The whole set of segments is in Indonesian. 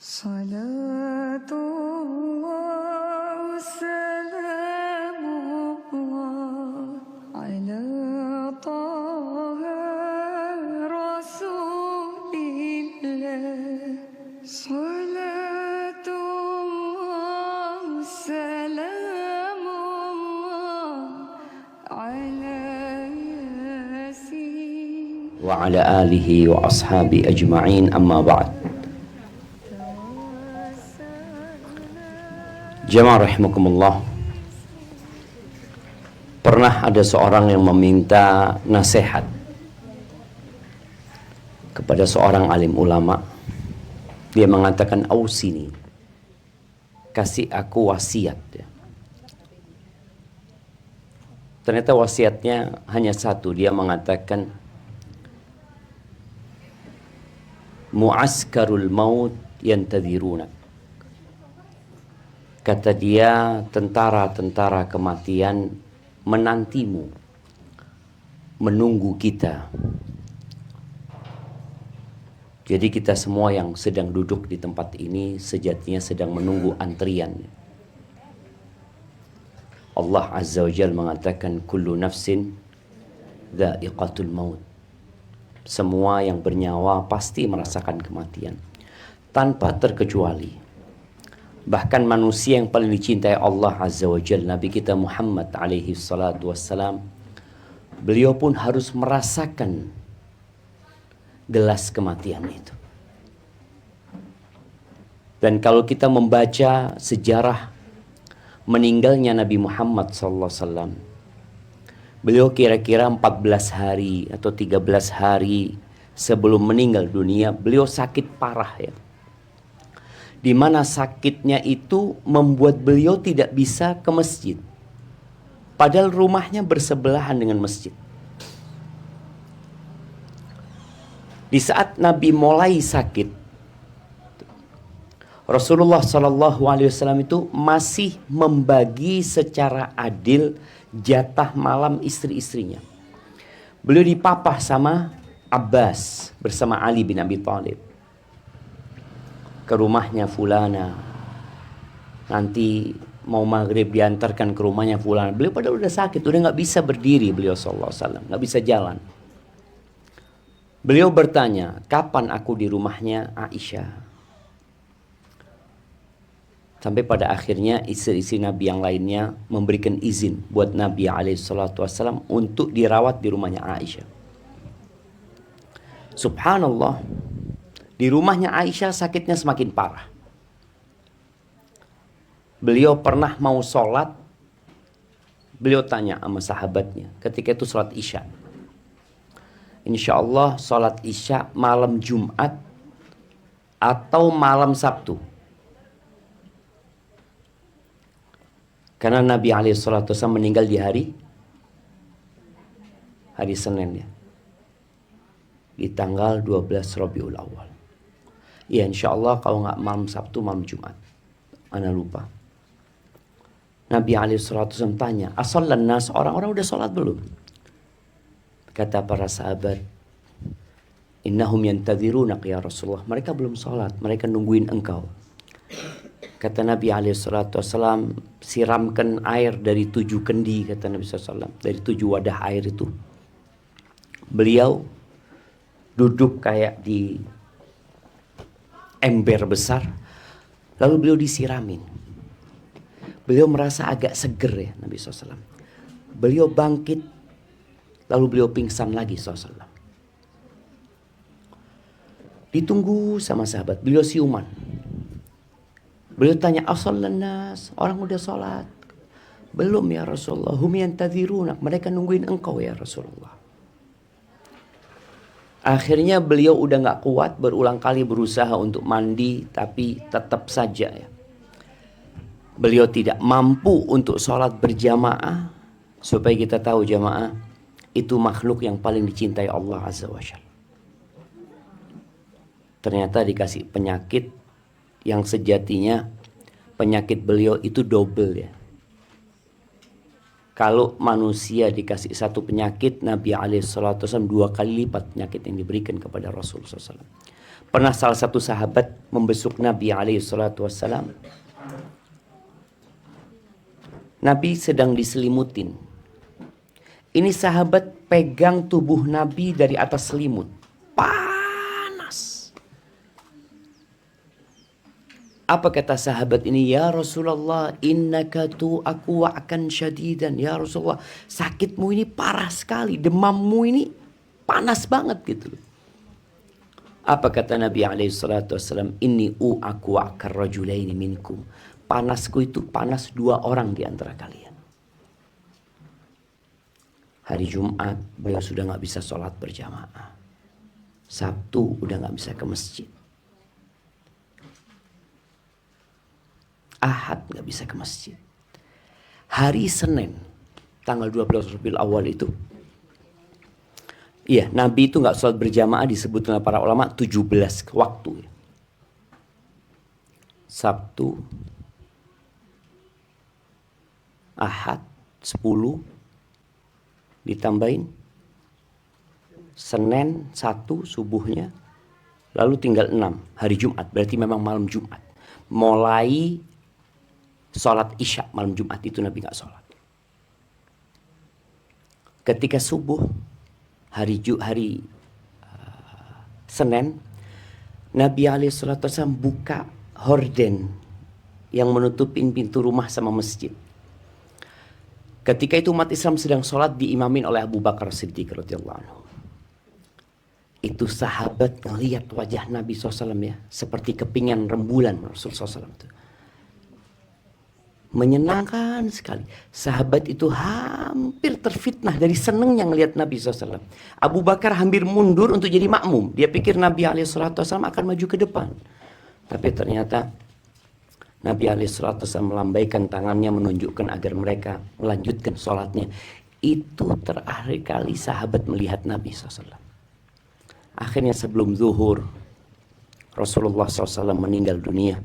Salatullah salamullah ala taha rasulillah. Salatullah salamullah ala yasin wa ala alihi wa ashabi ajma'in, amma ba'd. Jamaah rahimakumullah. Pernah ada seorang yang meminta nasihat kepada seorang alim ulama. Dia mengatakan, "Ausini, kasih aku wasiat." Ternyata wasiatnya hanya satu. Dia mengatakan, "Mu'askarul maut yantadhirunak." Kata dia, tentara-tentara kematian menantimu, menunggu kita. Jadi kita semua yang sedang duduk di tempat ini sejatinya sedang menunggu antrian. Allah Azza wa Jalla mengatakan, kullu nafsin dha'iqatul maut. Semua yang bernyawa pasti merasakan kematian, tanpa terkecuali. Bahkan manusia yang paling dicintai Allah Azza wa Jalla, Nabi kita Muhammad alaihi salatu wassalam, beliau pun harus merasakan gelas kematian itu. Dan kalau kita membaca sejarah meninggalnya Nabi Muhammad sallallahu alaihi wasallam, beliau kira-kira 14 hari atau 13 hari sebelum meninggal dunia, beliau sakit parah ya. Di mana sakitnya itu membuat beliau tidak bisa ke masjid. Padahal rumahnya bersebelahan dengan masjid. Di saat Nabi mulai sakit, Rasulullah SAW itu masih membagi secara adil jatah malam istri-istrinya. Beliau dipapah sama Abbas bersama Ali bin Abi Thalib. Ke rumahnya fulana, nanti mau maghrib diantarkan ke rumahnya fulana. Beliau padahal udah sakit, udah nggak bisa berdiri, beliau sallallahu alaihi wasallam nggak bisa jalan. Beliau bertanya, kapan aku di rumahnya Aisyah? Sampai pada akhirnya istri-istri Nabi yang lainnya memberikan izin buat Nabi SAW untuk dirawat di rumahnya Aisyah. Subhanallah, di rumahnya Aisyah sakitnya semakin parah. Beliau pernah mau sholat, beliau tanya sama sahabatnya, ketika itu sholat Isya. Insya Allah sholat Isya malam Jumat atau malam Sabtu. Karena Nabi SAW meninggal di hari Senin ya. Di tanggal 12 Rabiul Awal. Ya insya Allah kalau nggak malam Sabtu, malam Jumat. Ana lupa. Nabi SAW tanya, asallan nas, orang-orang udah sholat belum? Kata para sahabat, innahum yantadhirunak ya Rasulullah. Mereka belum sholat, mereka nungguin engkau. Kata Nabi SAW, siramkan air dari 7 kendi, kata Nabi SAW. Dari 7 wadah air itu. Beliau duduk kayak di ember besar, lalu beliau disiramin. Beliau merasa agak seger ya Nabi SAW. Beliau bangkit, lalu beliau pingsan lagi SAW. Ditunggu sama sahabat, beliau siuman. Beliau tanya, asallan nas, orang udah sholat? Belum ya Rasulullah, hum yantadhirunak, mereka nungguin engkau ya Rasulullah. Akhirnya beliau udah gak kuat, berulang kali berusaha untuk mandi, tapi tetap saja ya. Beliau tidak mampu untuk sholat berjamaah. Supaya kita tahu jamaah, itu makhluk yang paling dicintai Allah Azza wa Jalla. Ternyata dikasih penyakit yang sejatinya penyakit beliau itu double ya. Kalau manusia dikasih satu penyakit, Nabi SAW 2 kali lipat penyakit yang diberikan kepada Rasul SAW. Pernah salah satu sahabat membesuk Nabi SAW. Nabi sedang diselimutin. Ini sahabat pegang tubuh Nabi dari atas selimut. Panas. Apa kata sahabat ini? Ya Rasulullah, innaka tu'aku wa'akan syadidan. Ya Rasulullah, sakitmu ini parah sekali. Demammu ini panas banget gitu. Apa kata Nabi SAW? Inni u'aku wa'akar rajulaini minkum. Panasku itu panas 2 orang di antara kalian. Hari Jumat beliau sudah gak bisa sholat berjamaah. Sabtu udah gak bisa ke masjid. Ahad gak bisa ke masjid. Hari Senin tanggal 12 Rabiul Awal itu, iya, Nabi itu gak sholat berjamaah, disebut oleh para ulama 17 waktu. Sabtu, Ahad 10, ditambahin Senin 1 subuhnya, lalu tinggal 6 hari Jumat, berarti memang malam Jumat. Mulai sholat Isya malam Jumat itu Nabi gak sholat. Ketika subuh hari Senin, Nabi SAW buka horden yang menutupin pintu rumah sama masjid. Ketika itu umat Islam sedang sholat diimamin oleh Abu Bakar Siddiq radhiyallahu anhu. Itu sahabat ngelihat wajah Nabi SAW ya, seperti kepingan rembulan Rasulullah SAW itu. Menyenangkan sekali. Sahabat itu hampir terfitnah dari senengnya ngelihat Nabi SAW. Abu Bakar hampir mundur untuk jadi makmum. Dia pikir Nabi SAW akan maju ke depan. Tapi ternyata Nabi SAW melambaikan tangannya menunjukkan agar mereka melanjutkan sholatnya. Itu terakhir kali sahabat melihat Nabi SAW. Akhirnya sebelum zuhur, Rasulullah SAW meninggal dunia.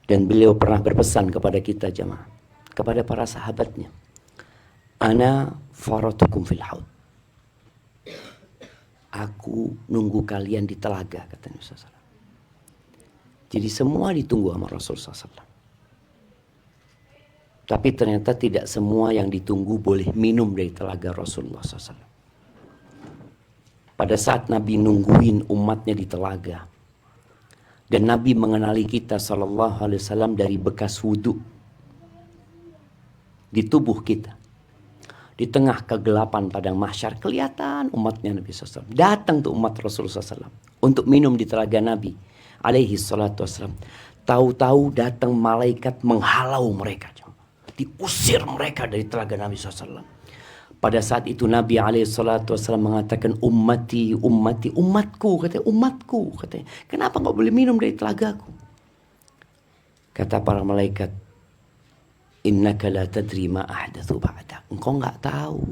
Dan beliau pernah berpesan kepada kita jemaah, kepada para sahabatnya. Ana faratukum fil haud. Aku nunggu kalian di telaga, kata Nabi SAW. Jadi semua ditunggu sama Rasulullah SAW. Tapi ternyata tidak semua yang ditunggu boleh minum dari telaga Rasulullah SAW. Pada saat Nabi nungguin umatnya di telaga, dan Nabi mengenali kita SAW dari bekas wudhu di tubuh kita. Di tengah kegelapan padang mahsyar kelihatan umatnya Nabi SAW. Datang tuh umat Rasulullah SAW untuk minum di telaga Nabi alaihi salatu wassalam. Tahu-tahu datang malaikat menghalau mereka, diusir mereka dari telaga Nabi SAW. Pada saat itu Nabi alaihi salatu wassalam mengatakan ummati, ummati, umatku, katanya umatku, katanya. Kenapa nggak boleh minum dari telagaku? Kata para malaikat, innaka la tadri ma ahdatsu ba'da. Engkau nggak tahu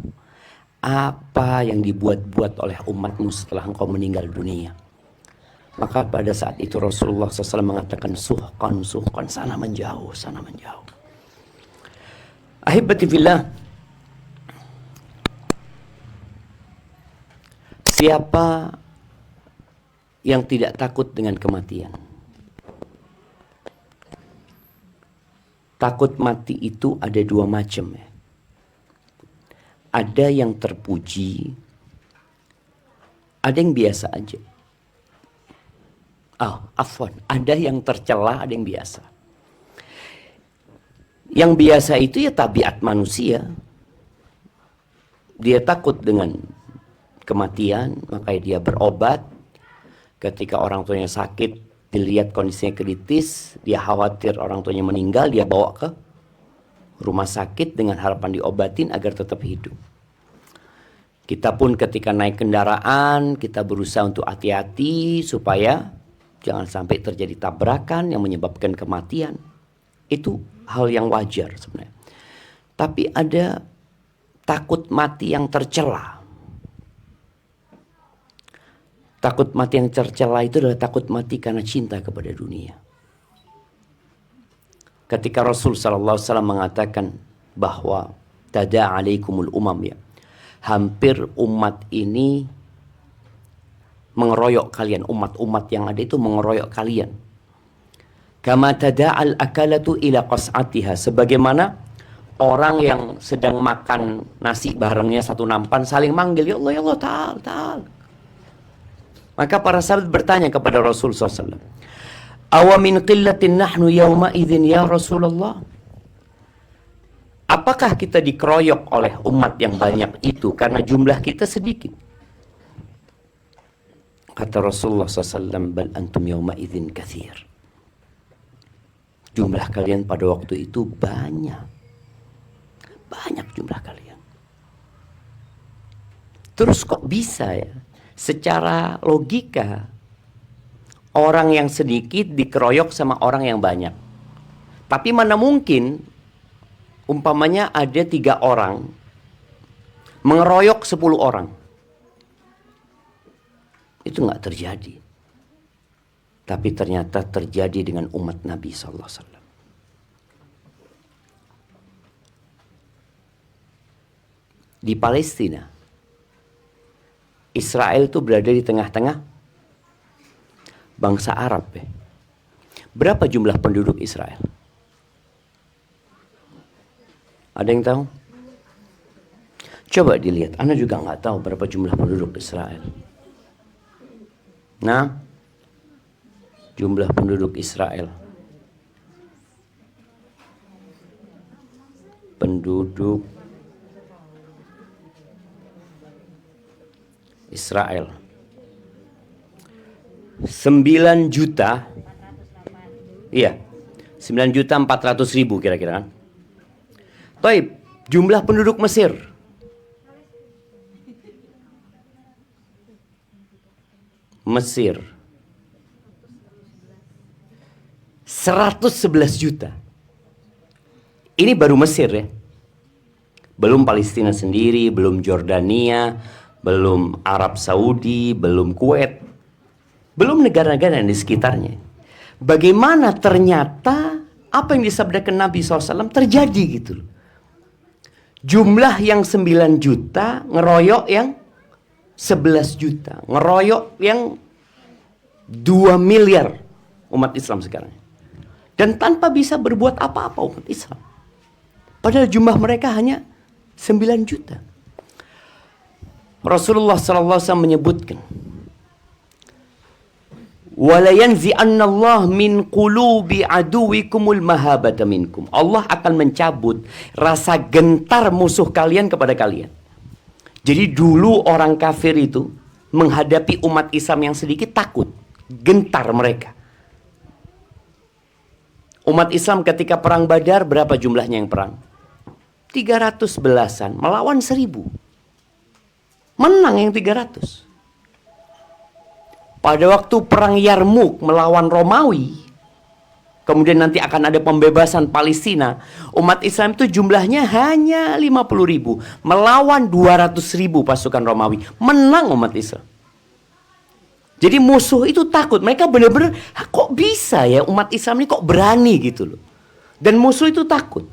apa yang dibuat-buat oleh umatmu setelah engkau meninggal dunia. Maka pada saat itu Rasulullah SAW mengatakan suhqan, suhqan, sana menjauh, sana menjauh. Ahibati fillah, siapa yang tidak takut dengan kematian? Takut mati itu ada 2 macam ya. Ada yang terpuji, ada yang biasa aja. Ada yang tercela, ada yang biasa. Yang biasa itu ya tabiat manusia. Dia takut dengan kematian, makanya dia berobat. Ketika orang tuanya sakit, dilihat kondisinya kritis, dia khawatir orang tuanya meninggal, dia bawa ke rumah sakit dengan harapan diobatin agar tetap hidup. Kita pun ketika naik kendaraan, kita berusaha untuk hati-hati supaya jangan sampai terjadi tabrakan yang menyebabkan kematian. Itu hal yang wajar sebenarnya. Tapi ada takut mati yang tercela. Takut mati yang tercela itu adalah takut mati karena cinta kepada dunia. Ketika Rasul SAW mengatakan bahwa tada'alaikumul umam ya, hampir umat ini mengeroyok kalian. Umat-umat yang ada itu mengeroyok kalian. Kama tada'al akalatu ila qas'atiha. Sebagaimana orang yang sedang makan nasi barengnya satu nampan saling manggil, ya Allah, ta'al. Maka para sahabat bertanya kepada Rasul SAW, awa min qillatin nahnu yawma idzin ya Rasulullah. Apakah kita dikeroyok oleh umat yang banyak itu karena jumlah kita sedikit? Kata Rasulullah SAW, bal antum yawma idzin katsir. Jumlah kalian pada waktu itu banyak. Banyak jumlah kalian. Terus kok bisa ya? Secara logika, orang yang sedikit dikeroyok sama orang yang banyak. Tapi mana mungkin, umpamanya ada 3 orang mengeroyok 10 orang. Itu nggak terjadi. Tapi ternyata terjadi dengan umat Nabi SAW. Di Palestina, Israel itu berada di tengah-tengah bangsa Arab. Berapa jumlah penduduk Israel? Ada yang tahu? Coba dilihat. Anda juga nggak tahu berapa jumlah penduduk Israel. Nah, jumlah penduduk Israel. Penduduk Israel 9 juta. Iya, 9.400.000 kira-kira kan. Baik, jumlah penduduk Mesir. Mesir 111 juta. Ini baru Mesir ya. Belum Palestina sendiri, belum Jordania, belum Arab Saudi, belum Kuwait, belum negara-negara yang di sekitarnya. Bagaimana ternyata apa yang disabdakan Nabi SAW terjadi gitu loh. Jumlah yang 9 juta ngeroyok yang 11 juta, ngeroyok yang 2 miliar umat Islam sekarang. Dan tanpa bisa berbuat apa-apa umat Islam. Padahal jumlah mereka hanya 9 juta. Rasulullah SAW menyebutkan, wala yanzi'annallah min qulubi aduwikumul mahabata minkum. Allah akan mencabut rasa gentar musuh kalian kepada kalian. Jadi dulu orang kafir itu menghadapi umat Islam yang sedikit takut, gentar mereka. Umat Islam ketika perang Badar berapa jumlahnya yang perang? 300 belasan melawan 1000. Menang yang 300. Pada waktu perang Yarmuk melawan Romawi, kemudian nanti akan ada pembebasan Palestina, umat Islam itu jumlahnya hanya 50.000 melawan 200.000 pasukan Romawi. Menang umat Islam. Jadi musuh itu takut. Mereka benar-benar, kok bisa ya umat Islam ini kok berani gitu loh. Dan musuh itu takut.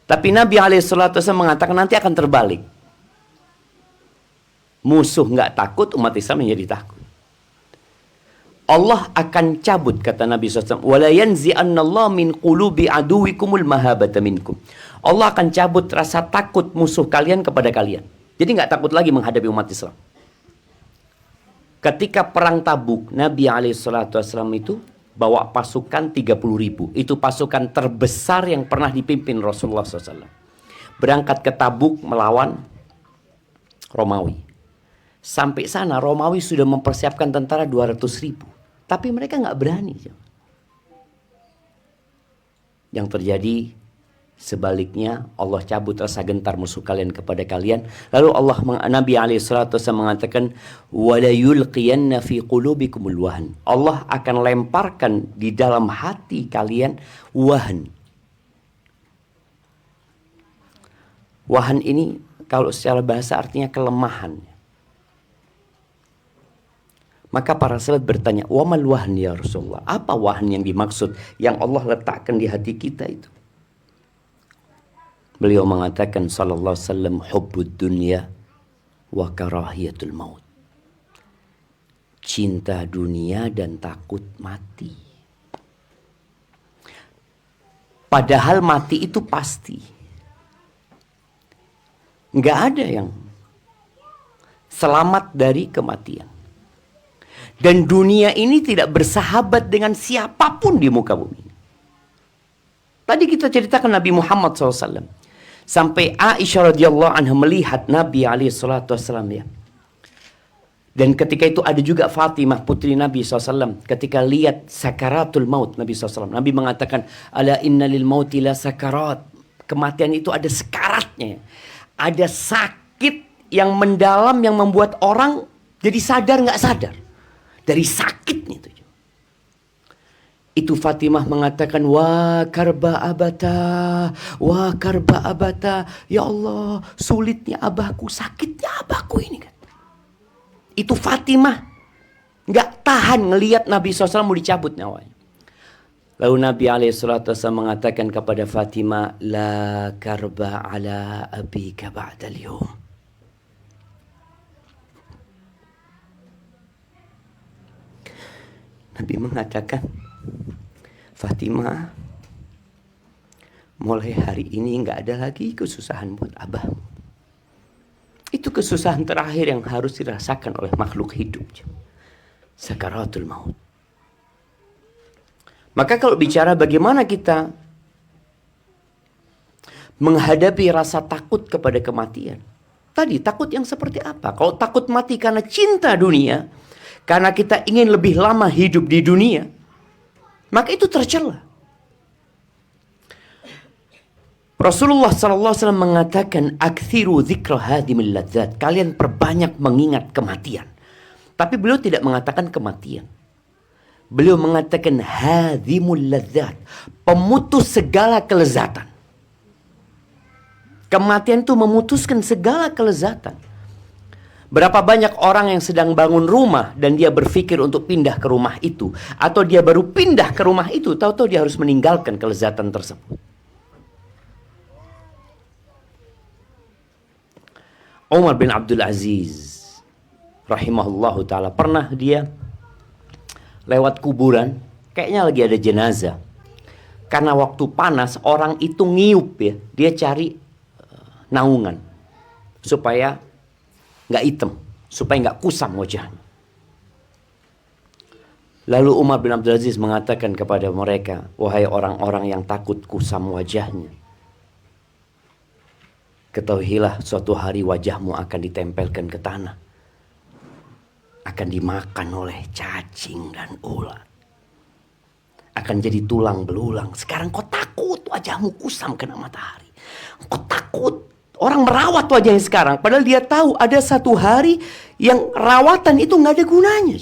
Tapi Nabi SAW mengatakan nanti akan terbalik. Musuh nggak takut, umat Islam menjadi takut. Allah akan cabut, kata Nabi SAW, wala yanzi'annallahu min qulubi aduwikumul mahabata minkum. Allah akan cabut rasa takut musuh kalian kepada kalian. Jadi nggak takut lagi menghadapi umat Islam. Ketika perang Tabuk, Nabi SAW itu bawa pasukan 30.000. Itu pasukan terbesar yang pernah dipimpin Rasulullah SAW. Berangkat ke Tabuk melawan Romawi. Sampai sana Romawi sudah mempersiapkan tentara 200.000. Tapi mereka nggak berani. Yang terjadi sebaliknya, Allah cabut rasa gentar musuh kalian kepada kalian. Lalu Nabi SAW mengatakan, wala yulqiyanna fi qulubikumul wahn. Allah akan lemparkan di dalam hati kalian wahn. Wahn ini kalau secara bahasa artinya kelemahan. Maka para sahabat bertanya, wamal wahn ya Rasulullah? Apa wahn yang dimaksud yang Allah letakkan di hati kita itu? Beliau mengatakan sallallahu alaihi wasallam, hubbud dunya wa karahiyatul maut. cinta dunia dan takut mati. Padahal mati itu pasti. Nggak ada yang selamat dari kematian. Dan dunia ini tidak bersahabat dengan siapapun di muka bumi. Tadi kita ceritakan Nabi Muhammad SAW. Sampai Aisyah radhiyallahu anha melihat Nabi SAW ya. Dan ketika itu ada juga Fatimah putri Nabi SAW. Ketika lihat sakaratul maut Nabi SAW. Nabi mengatakan, ala inna lil mauti la sakarat. Kematian itu ada sekaratnya. Ada sakit yang mendalam yang membuat orang jadi sadar nggak sadar. Dari sakitnya itu. Itu Fatimah mengatakan, wa karba abata, wa karba abata. Ya Allah, sulitnya abahku, sakitnya abahku ini kan. Itu Fatimah nggak tahan ngelihat Nabi SAW mau dicabut nyawanya. Lalu Nabi SAW mengatakan kepada Fatimah, la karba ala abika ba'dal yawm. Nabi mengatakan, Fatimah, mulai hari ini nggak ada lagi kesusahan buat abahmu. Itu kesusahan terakhir yang harus dirasakan oleh makhluk hidup. Sakaratul maut. Maka kalau bicara bagaimana kita menghadapi rasa takut kepada kematian. Tadi takut yang seperti apa? Kalau takut mati karena cinta dunia, karena kita ingin lebih lama hidup di dunia, maka itu tercela. Rasulullah SAW mengatakan, akthiru dzikra hadimil ladzat. Kalian perbanyak mengingat kematian. Tapi beliau tidak mengatakan kematian. Beliau mengatakan hadimul ladzat. Pemutus segala kelezatan. Kematian itu memutuskan segala kelezatan. Berapa banyak orang yang sedang bangun rumah dan dia berpikir untuk pindah ke rumah itu. Atau dia baru pindah ke rumah itu, tahu-tahu dia harus meninggalkan kelezatan tersebut. Umar bin Abdul Aziz rahimahullahu ta'ala, pernah dia lewat kuburan, kayaknya lagi ada jenazah. Karena waktu panas orang itu ngiup ya, dia cari naungan supaya nggak hitam, supaya nggak kusam wajahnya. Lalu Umar bin Abdul Aziz mengatakan kepada mereka, wahai orang-orang yang takut kusam wajahnya, ketahuilah suatu hari wajahmu akan ditempelkan ke tanah. Akan dimakan oleh cacing dan ulat. Akan jadi tulang belulang. Sekarang kau takut wajahmu kusam kena matahari. Kau takut. Orang merawat wajahnya sekarang. Padahal dia tahu ada satu hari yang rawatan itu nggak ada gunanya.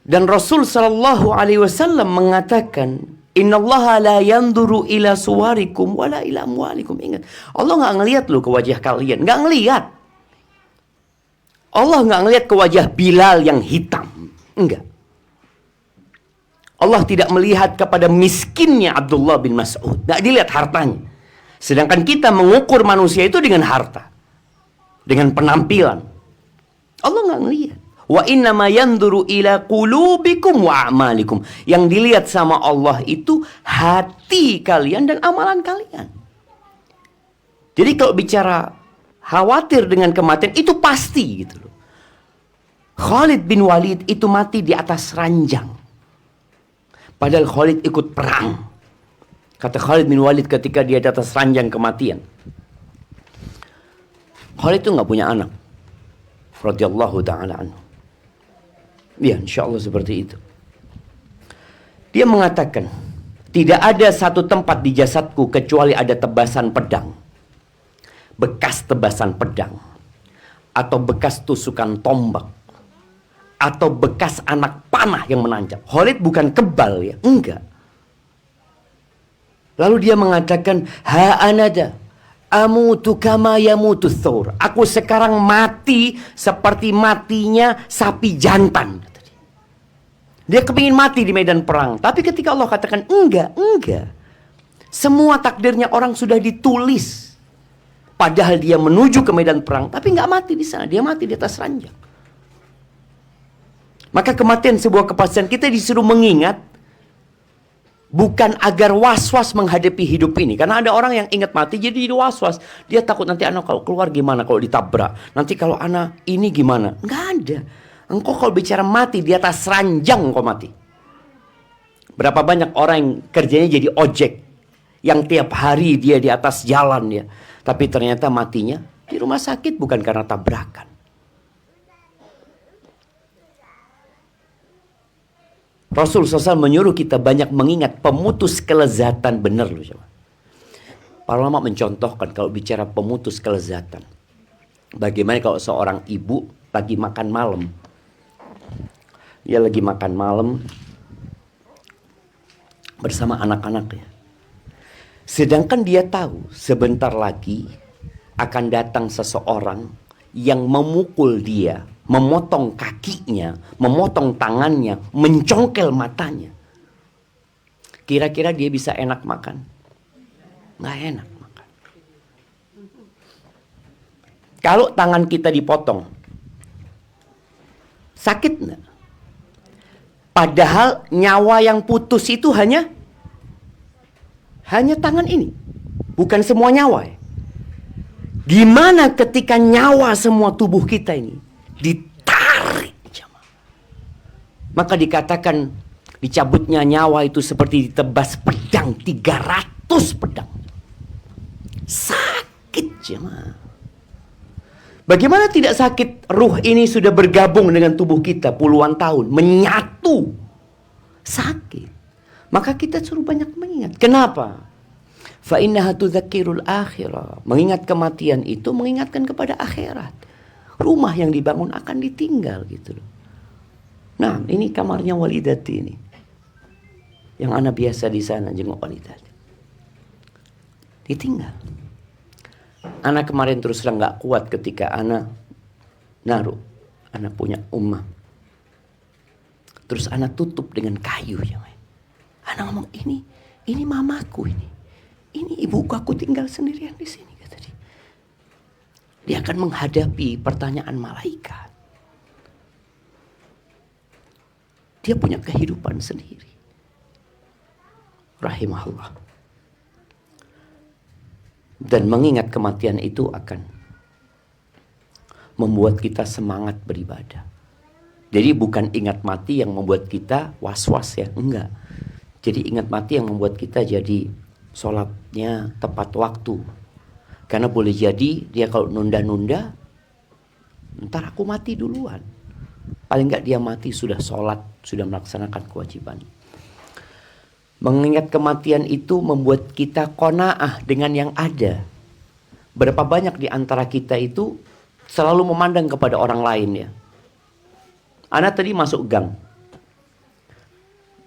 Dan Rasul SAW mengatakan, innallaha la yanzuru ila suwarikum wala ila amwalikum. Ingat, Allah nggak ngelihat loh ke wajah kalian, nggak ngelihat. Allah nggak ngelihat ke wajah Bilal yang hitam, enggak. Allah tidak melihat kepada miskinnya Abdullah bin Mas'ud, nggak dilihat hartanya. Sedangkan kita mengukur manusia itu dengan harta, dengan penampilan. Allah nggak ngelihat. Wa innama yanzuru ila qulubikum wa a'malikum. Yang dilihat sama Allah itu hati kalian dan amalan kalian. Jadi kalau bicara khawatir dengan kematian itu pasti gitu loh. Khalid bin Walid itu mati di atas ranjang. Padahal Khalid ikut perang. Kata Khalid bin Walid ketika dia di atas ranjang kematian. Khalid itu nggak punya anak. Radhiyallahu ta'ala anhu. Ya, insya Allah seperti itu. Dia mengatakan, tidak ada satu tempat di jasadku kecuali ada tebasan pedang. Bekas tebasan pedang. Atau bekas tusukan tombak. Atau bekas anak panah yang menancap. Khalid bukan kebal ya, enggak. Lalu dia mengatakan, ha anada amutu kama yamutu thawr. Aku sekarang mati seperti matinya sapi jantan. Dia kepingin mati di medan perang. Tapi ketika Allah katakan enggak. Semua takdirnya orang sudah ditulis. Padahal dia menuju ke medan perang, tapi nggak mati di sana. Dia mati di atas ranjang. Maka kematian sebuah kepastian, kita disuruh mengingat bukan agar was-was menghadapi hidup ini. Karena ada orang yang ingat mati jadi was-was. Dia takut nanti anak kalau keluar gimana kalau ditabrak. Nanti kalau anak ini gimana. Nggak ada. Engkau kalau bicara mati di atas ranjang engkau mati. Berapa banyak orang yang kerjanya jadi ojek. Yang tiap hari dia di atas jalan ya. Tapi ternyata matinya di rumah sakit bukan karena tabrakan. Rasul SAW menyuruh kita banyak mengingat pemutus kelezatan. Benar loh. Para ulama mencontohkan kalau bicara pemutus kelezatan. Bagaimana kalau seorang ibu lagi makan malam. Dia lagi makan malam bersama anak-anaknya. Sedangkan dia tahu sebentar lagi akan datang seseorang yang memukul dia, memotong kakinya, memotong tangannya, mencongkel matanya. Kira-kira dia bisa enak makan? Nggak enak makan. Kalau tangan kita dipotong, sakit nggak? Padahal nyawa yang putus itu hanya tangan ini, bukan semua nyawa. Gimana ketika nyawa semua tubuh kita ini ditarik? Maka dikatakan dicabutnya nyawa itu seperti ditebas pedang, 300 pedang. Sakit jemaah. Bagaimana tidak sakit? Ruh ini sudah bergabung dengan tubuh kita puluhan tahun, menyatu. Sakit. Maka kita suruh banyak mengingat. Kenapa? Fa innaha tudzakirul akhirah. Mengingat kematian itu mengingatkan kepada akhirat. Rumah yang dibangun akan ditinggal gitu loh. Nah, ini kamarnya Walidati ini. Yang anak biasa di sana jenguk Walidati. Ditinggal. Anak kemarin terus terang gak kuat ketika anak naruh. Anak punya ummah. Terus anak tutup dengan kayu yang anak ngomong, ini mamaku ini. Ini ibuku, aku tinggal sendirian di sini, kata dia. Dia akan menghadapi pertanyaan malaikat. Dia punya kehidupan sendiri. Rahimahullah. Dan mengingat kematian itu akan membuat kita semangat beribadah. Jadi bukan ingat mati yang membuat kita was-was ya, enggak. Jadi ingat mati yang membuat kita jadi sholatnya tepat waktu. Karena boleh jadi dia kalau nunda-nunda, ntar aku mati duluan. Paling enggak dia mati sudah sholat, sudah melaksanakan kewajiban. Mengingat kematian itu membuat kita qanaah dengan yang ada. Berapa banyak di antara kita itu selalu memandang kepada orang lain ya. Anak tadi masuk gang.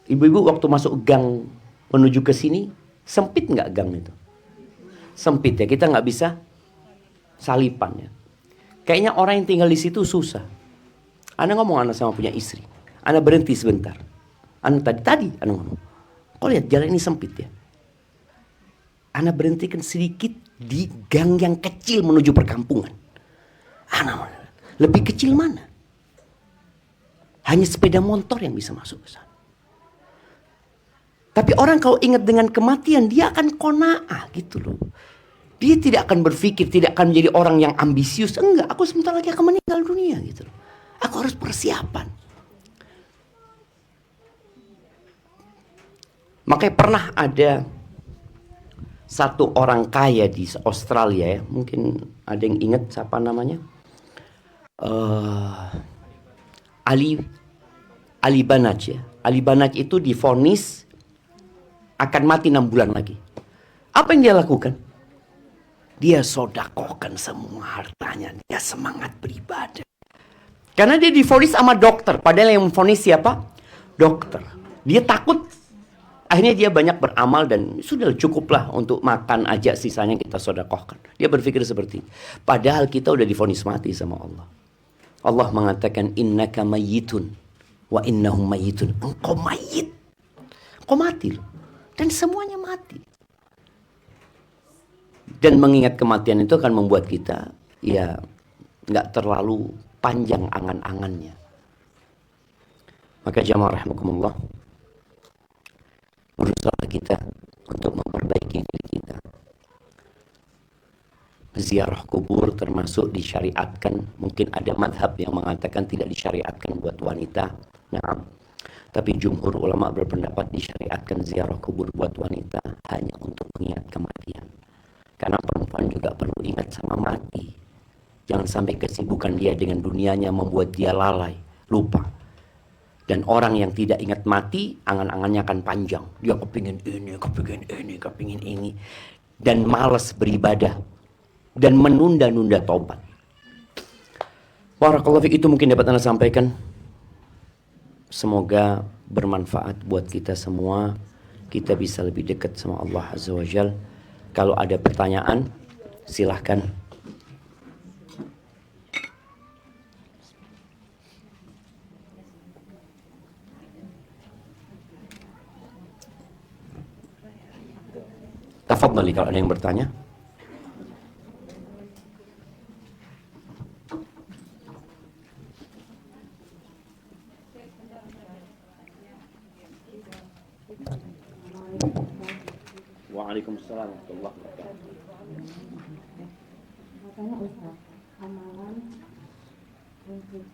Ibu-ibu waktu masuk gang menuju ke sini, sempit nggak gang itu? Sempit ya, kita nggak bisa salipan ya. Kayaknya orang yang tinggal di situ susah. Anak ngomong anak sama punya istri. Anak berhenti sebentar. Anak tadi anak ngomong, kau lihat jalan ini sempit ya. Anak berhentikan sedikit di gang yang kecil menuju perkampungan. Anak lebih kecil mana? Hanya sepeda motor yang bisa masuk ke sana. Tapi orang kalau ingat dengan kematian, dia akan qanaah gitu loh. Dia tidak akan berpikir, tidak akan menjadi orang yang ambisius. Enggak, aku sebentar lagi akan meninggal dunia gitu loh. Aku harus persiapan. Makanya pernah ada satu orang kaya di Australia ya. Mungkin ada yang ingat siapa namanya? Ali Banaj ya. Ali Banaj itu divonis akan mati 6 bulan lagi. Apa yang dia lakukan? Dia sodakohkan semua hartanya. Dia semangat beribadah. Karena dia divonis sama dokter. Padahal yang memvonis siapa? Dokter. Dia takut. Akhirnya dia banyak beramal dan sudah cukuplah untuk makan aja, sisanya kita sodakohkan. Dia berpikir seperti ini. Padahal kita udah divonis mati sama Allah. Allah mengatakan innaka mayyitun wa innahum mayyitun. Engkau mayit. Engkau mati loh. Dan semuanya mati. Dan mengingat kematian itu akan membuat kita ya nggak terlalu panjang angan-angannya. Maka jamaah rahimakumullah, berusaha kita untuk memperbaiki diri kita. Ziarah kubur termasuk disyariatkan. Mungkin ada madhab yang mengatakan tidak disyariatkan buat wanita. Nah, tapi jumhur ulama berpendapat disyariatkan ziarah kubur buat wanita hanya untuk mengingat kematian. Karena perempuan juga perlu ingat sama mati. Jangan sampai kesibukan dia dengan dunianya membuat dia lalai, lupa. Dan orang yang tidak ingat mati, angan-angannya akan panjang. Dia kepingin ini. Dan malas beribadah. Dan menunda-nunda taubat. Barakallahu fiik, itu mungkin dapat Anda sampaikan. Semoga bermanfaat buat kita semua. Kita bisa lebih dekat sama Allah Azza wa Jalla. Kalau ada pertanyaan, silahkan. Tafadhali kalau ada yang bertanya. Waalaikumsalam warahmatullahi wabarakatuh. Makanya Ustaz, amalan untuk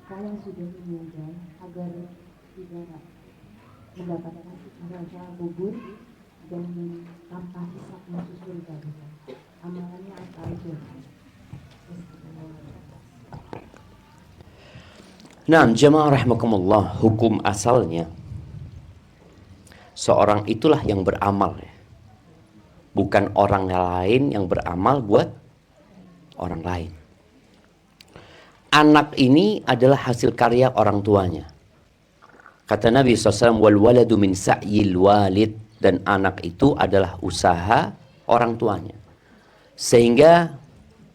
kalau sudah meninggal agar tidak mendapatkan rasa gugur dan tanpa hisab masuk surga. Amalannya apa aja? Nah, jamaah rahimakumullah, hukum asalnya seorang itulah yang beramal ya. Bukan orang lain yang beramal buat orang lain. Anak ini adalah hasil karya orang tuanya. Kata Nabi SAW, wal waladu min sa'yil walid. Dan anak itu adalah usaha orang tuanya. Sehingga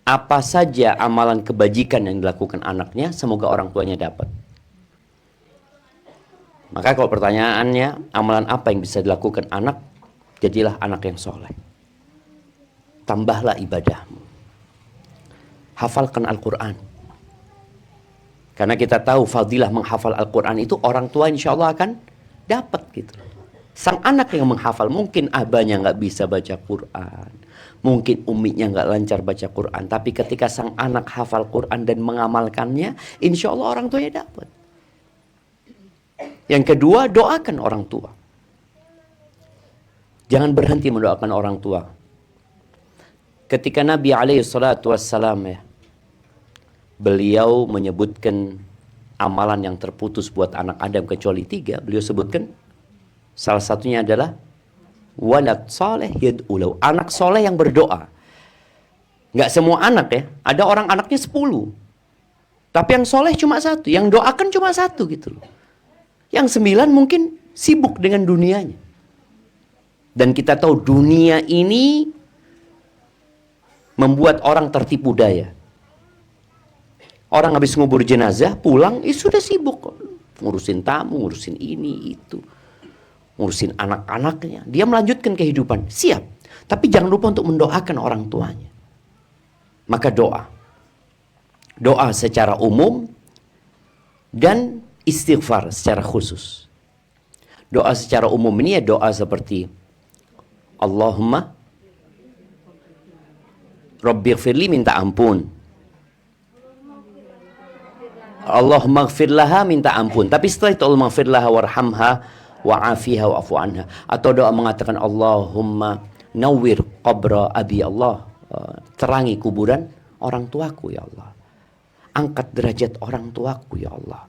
apa saja amalan kebajikan yang dilakukan anaknya, semoga orang tuanya dapat. Maka kalau pertanyaannya, amalan apa yang bisa dilakukan anak? Jadilah anak yang soleh. Tambahlah ibadahmu. Hafalkan Al-Quran. Karena kita tahu fadilah menghafal Al-Quran itu orang tua insya Allah akan dapat gitu. Sang anak yang menghafal, mungkin abahnya nggak bisa baca Quran. Mungkin uminya nggak lancar baca Quran. Tapi ketika sang anak hafal Quran dan mengamalkannya, insya Allah orang tuanya dapat. Yang kedua, doakan orang tua. Jangan berhenti mendoakan orang tua. Ketika Nabi SAW beliau menyebutkan amalan yang terputus buat anak Adam kecuali 3, beliau sebutkan salah satunya adalah walad saleh yad'u, anak soleh yang berdoa. Nggak semua anak ya, ada orang anaknya 10, tapi yang soleh cuma 1, yang doakan cuma 1 gitu loh. Yang 9 mungkin sibuk dengan dunianya. Dan kita tahu dunia ini membuat orang tertipu daya. Orang habis ngubur jenazah, pulang, sudah sibuk. Ngurusin tamu, ngurusin ini, itu. Ngurusin anak-anaknya. Dia melanjutkan kehidupan. Siap. Tapi jangan lupa untuk mendoakan orang tuanya. Maka doa. Doa secara umum. Dan istighfar secara khusus. Doa secara umum ini ya doa seperti Allahumma Rabbighfirli, minta ampun. Allahumma gfirlaha, minta ampun. Tapi setelah itu Allahumma gfirlaha warhamha wa'afiha wa'afu anha. Atau doa mengatakan Allahumma nawwir qabra abi, Allah terangi kuburan orang tuaku ya Allah. Angkat derajat orang tuaku ya Allah.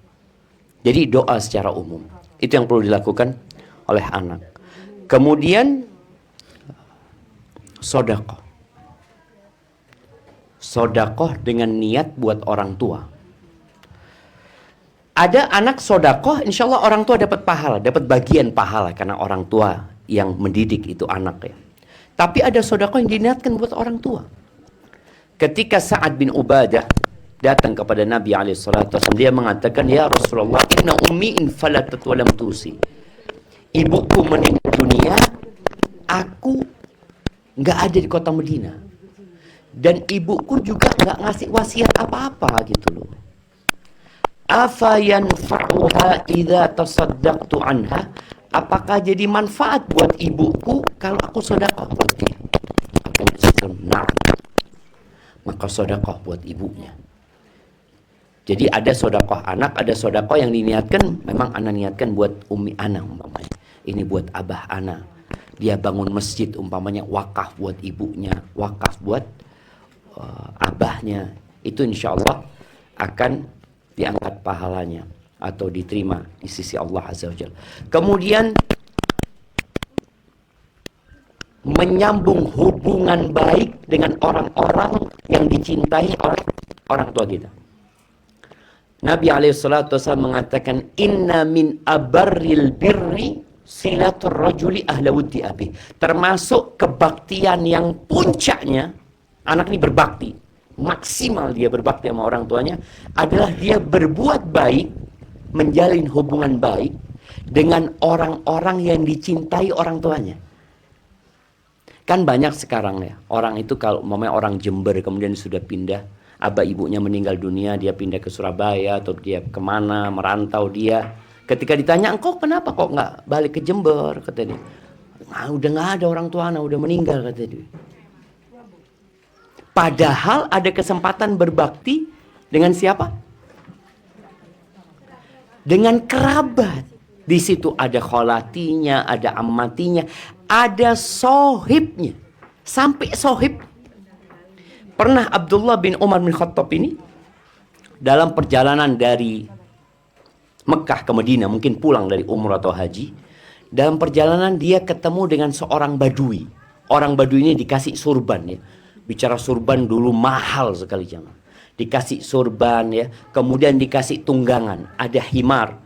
Jadi doa secara umum. Itu yang perlu dilakukan oleh anak. Kemudian sedekah. Sedekah dengan niat buat orang tua. Ada anak sedekah, insya Allah orang tua dapat pahala, dapat bagian pahala karena orang tua yang mendidik itu anaknya. Tapi ada sedekah yang diniatkan buat orang tua. Ketika Sa'ad bin Ubadah datang kepada Nabi SAW, dia mengatakan, ya Rasulullah, inna ummi infalatat walam tusi. Ibuku meninggal dunia, aku nggak ada di kota Medina. Dan ibuku juga nggak ngasih wasiat apa-apa gitu loh. Afa yanfa'uha idza tasaddaqtu anha? Apakah jadi manfaat buat ibuku kalau aku sedekah buat dia? Aku mengatakan, nah, maka sedekah buat ibunya. Jadi ada sedekah anak, ada sedekah yang diniatkan, memang anak niatkan buat umi anak umpamanya. Ini buat abah anak. Dia bangun masjid umpamanya, wakaf buat ibunya, wakaf buat abahnya. Itu insya Allah akan diangkat pahalanya atau diterima di sisi Allah Azza wa Jalla. Kemudian menyambung hubungan baik dengan orang-orang yang dicintai oleh orang tua kita. Nabi SAW mengatakan, inna min abarril birri silatur rajuli ahla wuddi abi. Termasuk kebaktian yang puncaknya, anak ini berbakti, maksimal dia berbakti sama orang tuanya, adalah dia berbuat baik, menjalin hubungan baik dengan orang-orang yang dicintai orang tuanya. Kan banyak sekarang ya, orang itu kalau umpamanya orang Jember kemudian sudah pindah, abah ibunya meninggal dunia, dia pindah ke Surabaya atau dia kemana, merantau dia. Ketika ditanya, engkau kenapa kok nggak balik ke Jember? Kata dia, nah, udah nggak ada orang tua anak, udah meninggal, kata dia. Padahal ada kesempatan berbakti dengan siapa? Dengan kerabat. Di situ ada kholatinya, ada ammatinya, ada sohibnya. Sampai sohib. Pernah Abdullah bin Umar bin Khattab ini dalam perjalanan dari Mekah ke Madinah, mungkin pulang dari umrah atau haji, dalam perjalanan dia ketemu dengan seorang badui. Orang badui ini dikasih surban ya. Bicara surban dulu mahal sekali jangan. Dikasih surban ya, kemudian dikasih tunggangan, ada himar,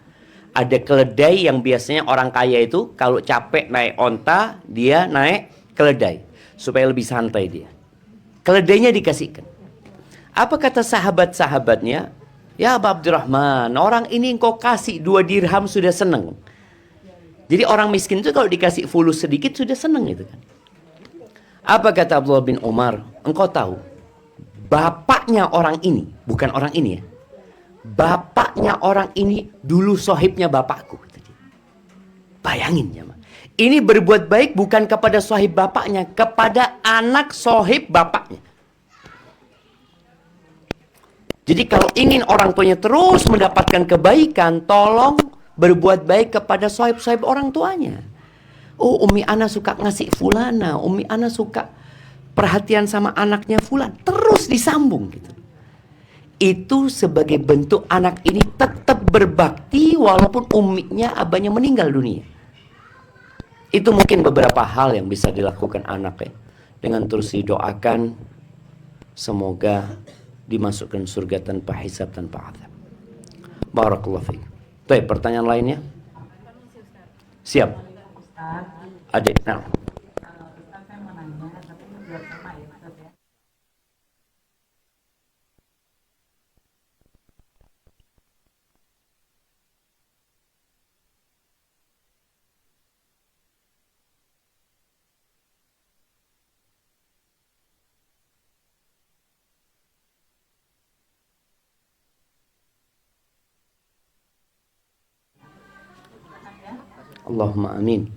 ada keledai yang biasanya orang kaya itu kalau capek naik onta, dia naik keledai supaya lebih santai dia. Keledainya dikasihkan. Apa kata sahabat-sahabatnya? Ya Aba Abdurrahman, orang ini engkau kasih 2 dirham sudah senang. Jadi orang miskin itu kalau dikasih fulus sedikit sudah senang gitu kan. Apa kata Abdullah bin Umar? Engkau tahu, bapaknya orang ini, bukan orang ini ya. Bapaknya orang ini dulu sohibnya bapakku. Bayangin ya. Ini berbuat baik bukan kepada sohib bapaknya, kepada anak sohib bapaknya. Jadi kalau ingin orang tuanya terus mendapatkan kebaikan, tolong berbuat baik kepada sohib-sohib orang tuanya. Oh, umi ana suka ngasih fulana, umi ana suka perhatian sama anaknya fulan. Terus disambung gitu. Itu sebagai bentuk anak ini tetap berbakti walaupun uminya, abahnya meninggal dunia. Itu mungkin beberapa hal yang bisa dilakukan anak ya. Dengan terus didoakan, semoga dimasukkan surga tanpa hisab, tanpa azab. Barakallahu fiik. Baik, pertanyaan lainnya? Siap. Adik, nah. Ustaz, saya mau nanya, tapi ini buat tema ya, Ustaz ya. Allahumma amin.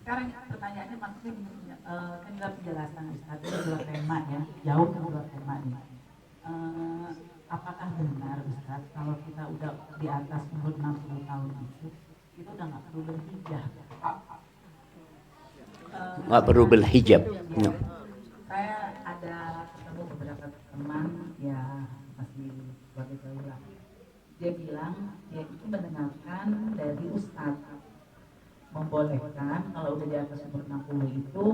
Sekarang pertanyaannya maksudnya kan dalam penjelasan Ustaz itu dua tema ya, jauh dari dua tema nih. Apakah benar Ustaz kalau kita udah di atas umur 60 tahun itu udah nggak perlu berhijab? Nggak perlu berhijab. No. Saya ada ketemu beberapa teman ya masih sebagai lah. Dia bilang dia itu mendengarkan dari Ustadz membolehkan kalau udah di atas umur 60 itu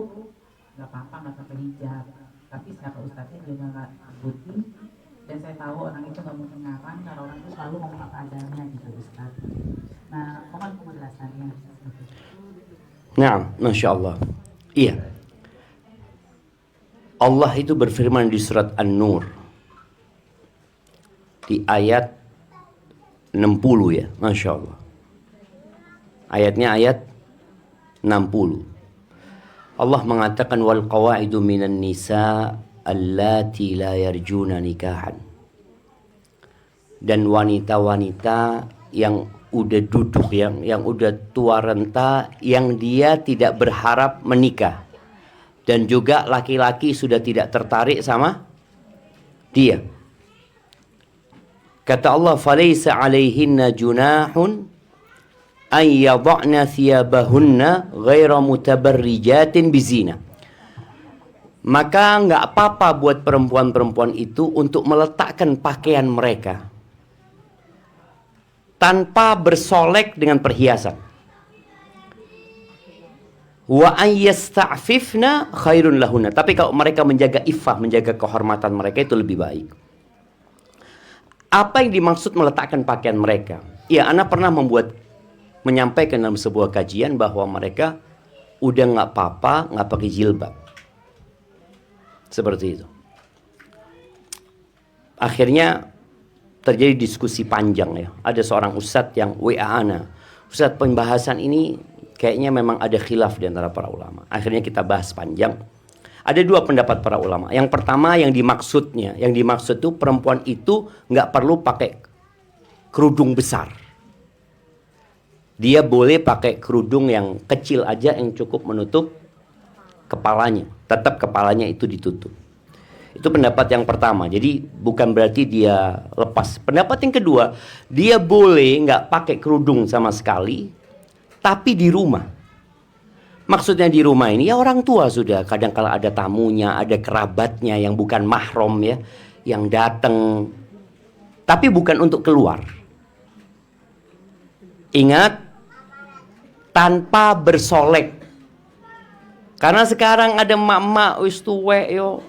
nggak apa-apa, nggak sampai hijab, tapi siapa Ustadznya juga nggak sebutin. Dan saya tahu orang itu nggak mungkin ngarang karena orang itu selalu ngomong apa adanya gitu Ustadz. Nah, mohon penjelasannya. Nah, Masya Allah. Iya. Allah itu berfirman di surat An-Nur di ayat 60 ya, Masya Allah. Ayatnya ayat 60. Allah mengatakan wal qawaidu minan nisa allati la yarjuna nikahan. Dan wanita-wanita yang udah duduk, yang udah tua renta, yang dia tidak berharap menikah. Dan juga laki-laki sudah tidak tertarik sama dia. Kata Allah, "Falaysa 'alaihinna junahun an yadh'na thiyabahunna ghaira mutabarrijatin bizina." Maka nggak apa-apa buat perempuan-perempuan itu untuk meletakkan pakaian mereka tanpa bersolek dengan perhiasan. Wa an yasta'fifna khairun lahunna. Tapi kalau mereka menjaga iffah, menjaga kehormatan mereka, itu lebih baik. Apa yang dimaksud meletakkan pakaian mereka? Ya, Ana pernah menyampaikan dalam sebuah kajian bahwa mereka udah nggak apa-apa nggak pakai jilbab. Seperti itu. Akhirnya terjadi diskusi panjang ya. Ada seorang ustadz yang WA Ana. Ustadz, pembahasan ini kayaknya memang ada khilaf di antara para ulama. Akhirnya kita bahas panjang. Ada dua pendapat para ulama. Yang pertama yang dimaksud itu perempuan itu nggak perlu pakai kerudung besar. Dia boleh pakai kerudung yang kecil aja yang cukup menutup kepalanya. Tetap kepalanya itu ditutup. Itu pendapat yang pertama. Jadi bukan berarti dia lepas. Pendapat yang kedua, dia boleh nggak pakai kerudung sama sekali, tapi di rumah. Maksudnya di rumah ini ya orang tua sudah. Kadang kala ada tamunya, ada kerabatnya yang bukan mahram ya, yang datang. Tapi bukan untuk keluar. Ingat, tanpa bersolek. Karena sekarang ada emak-emak wis tuwek yo.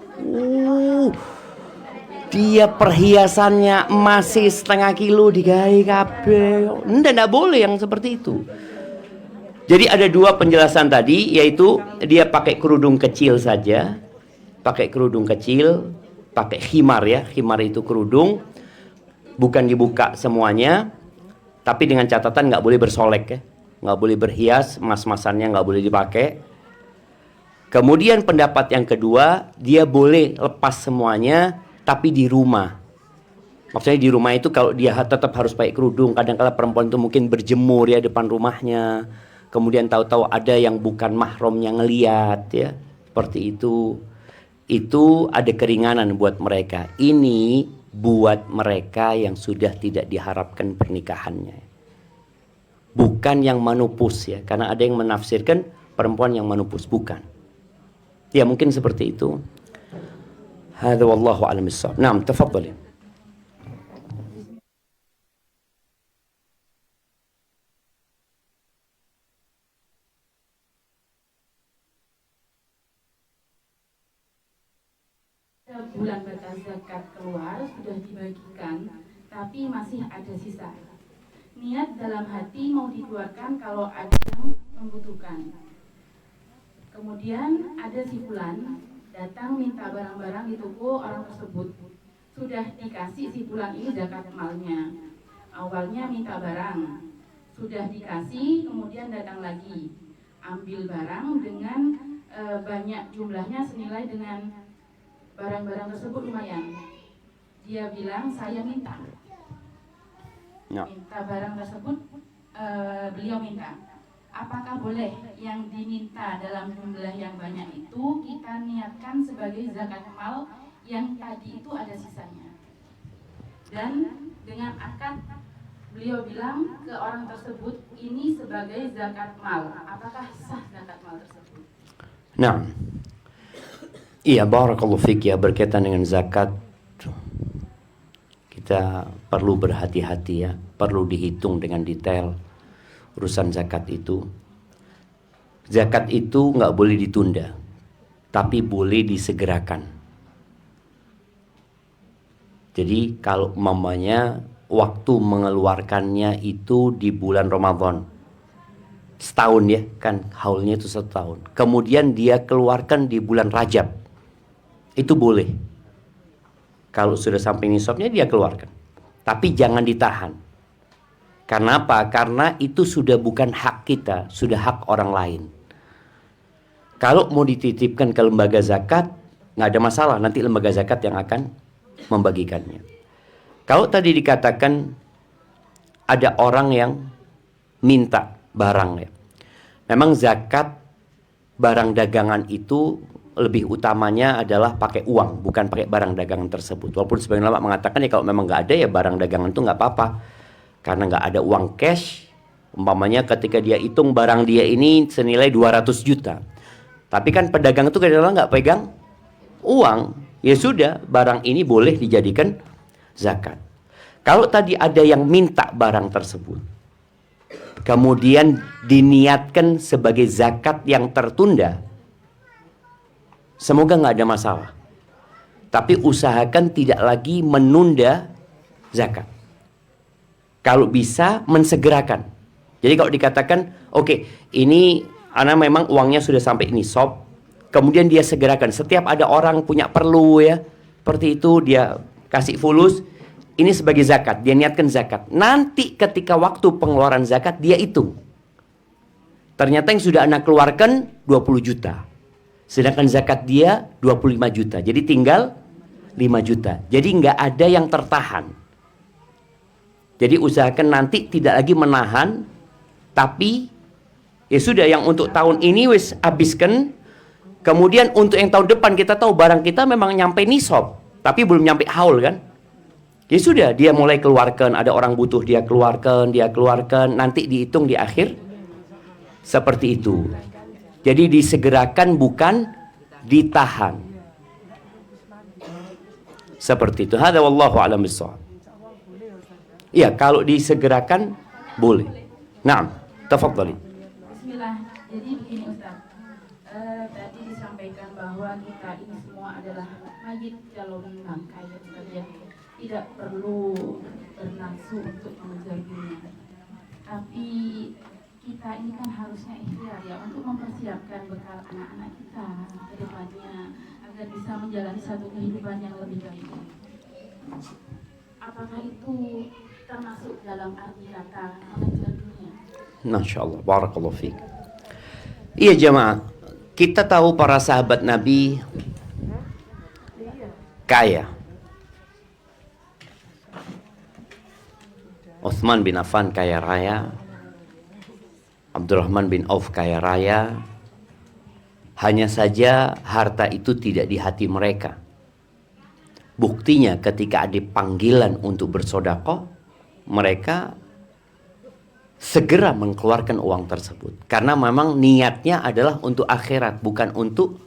Dia perhiasannya masih setengah kilo digawe kabeh. Ndak boleh yang seperti itu. Jadi ada dua penjelasan tadi, yaitu dia pakai kerudung kecil saja. Pakai kerudung kecil, pakai khimar ya. Khimar itu kerudung, bukan dibuka semuanya. Tapi dengan catatan nggak boleh bersolek ya. Nggak boleh berhias, emas-emasannya nggak boleh dipakai. Kemudian pendapat yang kedua, dia boleh lepas semuanya, tapi di rumah. Maksudnya di rumah itu kalau dia tetap harus pakai kerudung. Kadang-kadang perempuan itu mungkin berjemur ya depan rumahnya. Kemudian tahu-tahu ada yang bukan mahramnya ngeliat ya. Seperti itu. Itu ada keringanan buat mereka. Ini buat mereka yang sudah tidak diharapkan pernikahannya. Bukan yang manupus ya. Karena ada yang menafsirkan perempuan yang manupus. Bukan. Ya mungkin seperti itu. Hadza wallahu a'lam bissawab. Naam, tafadhali. Bulan batas zakat keluar sudah dibagikan, tapi masih ada sisa. Niat dalam hati mau dikeluarkan kalau ada yang membutuhkan. Kemudian ada si fulan datang minta barang-barang di toko orang tersebut. Sudah dikasih si fulan ini zakat malnya. Awalnya minta barang, sudah dikasih, kemudian datang lagi ambil barang dengan banyak jumlahnya senilai dengan barang-barang tersebut lumayan. Dia bilang saya minta. Minta barang tersebut, beliau minta. Apakah boleh yang diminta dalam jumlah yang banyak itu kita niatkan sebagai zakat mal yang tadi itu ada sisanya? Dan dengan akad beliau bilang ke orang tersebut ini sebagai zakat mal. Apakah sah zakat mal tersebut? Nah. Iya, barakallahu fiik ya, berkaitan dengan zakat. Kita perlu berhati-hati ya, perlu dihitung dengan detail urusan zakat itu. Zakat itu nggak boleh ditunda, tapi boleh disegerakan. Jadi kalau mamanya waktu mengeluarkannya itu di bulan Ramadan, setahun ya, kan haulnya itu 1 tahun. Kemudian dia keluarkan di bulan Rajab. Itu boleh. Kalau sudah sampai nisabnya dia keluarkan. Tapi jangan ditahan. Karena apa? Karena itu sudah bukan hak kita, sudah hak orang lain. Kalau mau dititipkan ke lembaga zakat, nggak ada masalah, nanti lembaga zakat yang akan membagikannya. Kalau tadi dikatakan ada orang yang minta barang ya, memang zakat barang dagangan itu lebih utamanya adalah pakai uang, bukan pakai barang dagangan tersebut. Walaupun sebagian ulama mengatakan ya kalau memang nggak ada ya barang dagangan itu nggak apa-apa, karena nggak ada uang cash. Umpamanya ketika dia hitung barang dia ini senilai 200 juta, tapi kan pedagang itu kadang-kadang nggak pegang uang, ya sudah barang ini boleh dijadikan zakat. Kalau tadi ada yang minta barang tersebut, kemudian diniatkan sebagai zakat yang tertunda, semoga nggak ada masalah. Tapi usahakan tidak lagi menunda zakat. Kalau bisa mensegerakan. Jadi kalau dikatakan, oke, ini anak memang uangnya sudah sampai nisab, kemudian dia segerakan. Setiap ada orang punya perlu ya, seperti itu dia kasih fulus, ini sebagai zakat, dia niatkan zakat. Nanti ketika waktu pengeluaran zakat dia hitung. Ternyata yang sudah anak keluarkan 20 juta. Sedangkan zakat dia 25 juta. Jadi tinggal 5 juta. Jadi nggak ada yang tertahan. Jadi usahakan nanti tidak lagi menahan, tapi ya sudah yang untuk tahun ini wis habiskan. Kemudian untuk yang tahun depan kita tahu barang kita memang nyampe nisab, tapi belum nyampe haul kan. Ya sudah dia mulai keluarkan, ada orang butuh dia keluarkan, nanti dihitung di akhir. Seperti itu. Jadi disegerakan bukan ditahan. Seperti itu. Hada wallahu a'lam bishawab. Iya, kalau disegerakan boleh. Naam, tafadhali. Bismillah. Jadi begini Ustaz. Tadi disampaikan bahwa kita ini semua adalah mayit calon bangkai ya Ustaz ya. Tidak perlu bernafsu untuk mengejar dunia. Tapi kita ini kan harusnya ikhtiar ya untuk mempersiapkan bekal anak-anak kita ke depannya agar bisa menjalani satu kehidupan yang lebih baik. Apakah itu termasuk dalam arti kata mengejar dunia? Masya Allah, barakallahu fiik. Iya jemaah, kita tahu para sahabat Nabi kaya. Utsman bin Affan kaya raya, Abdurrahman bin Auf kaya raya. Hanya saja harta itu tidak di hati mereka. Buktinya ketika ada panggilan untuk bersedekah, mereka segera mengeluarkan uang tersebut. Karena memang niatnya adalah untuk akhirat, bukan untuk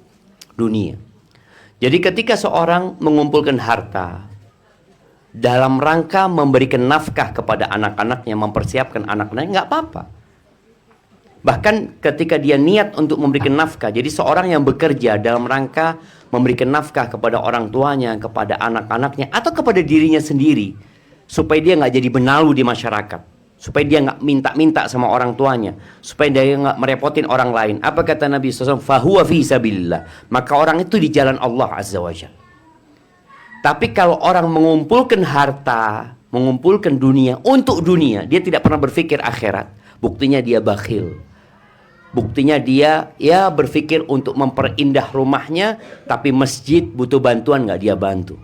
dunia. Jadi ketika seorang mengumpulkan harta dalam rangka memberikan nafkah kepada anak-anaknya, mempersiapkan anak-anaknya, nggak apa-apa. Bahkan ketika dia niat untuk memberikan nafkah, jadi seorang yang bekerja dalam rangka memberikan nafkah kepada orang tuanya, kepada anak-anaknya, atau kepada dirinya sendiri, supaya dia nggak jadi benalu di masyarakat, supaya dia nggak minta-minta sama orang tuanya, supaya dia nggak merepotin orang lain. Apa kata Nabi SAW? Fahuwa fi sabilillah. Maka orang itu di jalan Allah Azza wa Jalla. Tapi kalau orang mengumpulkan harta, mengumpulkan dunia untuk dunia, dia tidak pernah berpikir akhirat. Buktinya dia bakhil. Buktinya dia ya berpikir untuk memperindah rumahnya, tapi masjid butuh bantuan nggak dia bantu.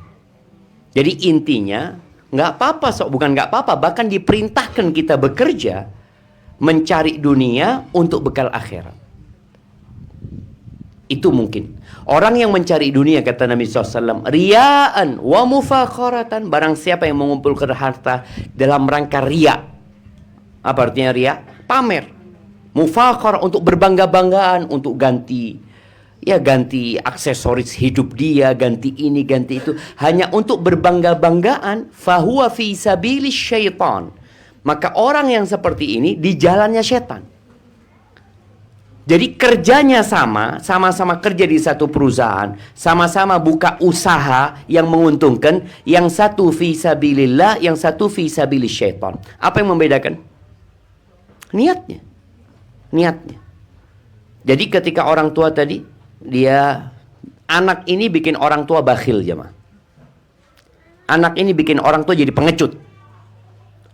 Jadi intinya nggak apa-apa, bukan nggak apa-apa, bahkan diperintahkan kita bekerja mencari dunia untuk bekal akhirat. Itu mungkin. Orang yang mencari dunia, kata Nabi SAW, riya'an wa mufakharatan. Barang siapa yang mengumpulkan harta dalam rangka riya. Apa artinya riya? Pamer. Mufakhar, untuk berbangga-banggaan, untuk ganti aksesoris hidup dia, ganti ini, ganti itu, hanya untuk berbangga-banggaan. Fahuwa fi sabilis syaitan. Maka orang yang seperti ini di jalannya setan. Jadi kerjanya sama-sama kerja di satu perusahaan, sama-sama buka usaha yang menguntungkan, yang satu fi sabilillah, yang satu fi sabilis syaitan. Apa yang membedakan? Niatnya. Jadi ketika orang tua tadi, anak ini bikin orang tua bakhil jemaah. Anak ini bikin orang tua jadi pengecut.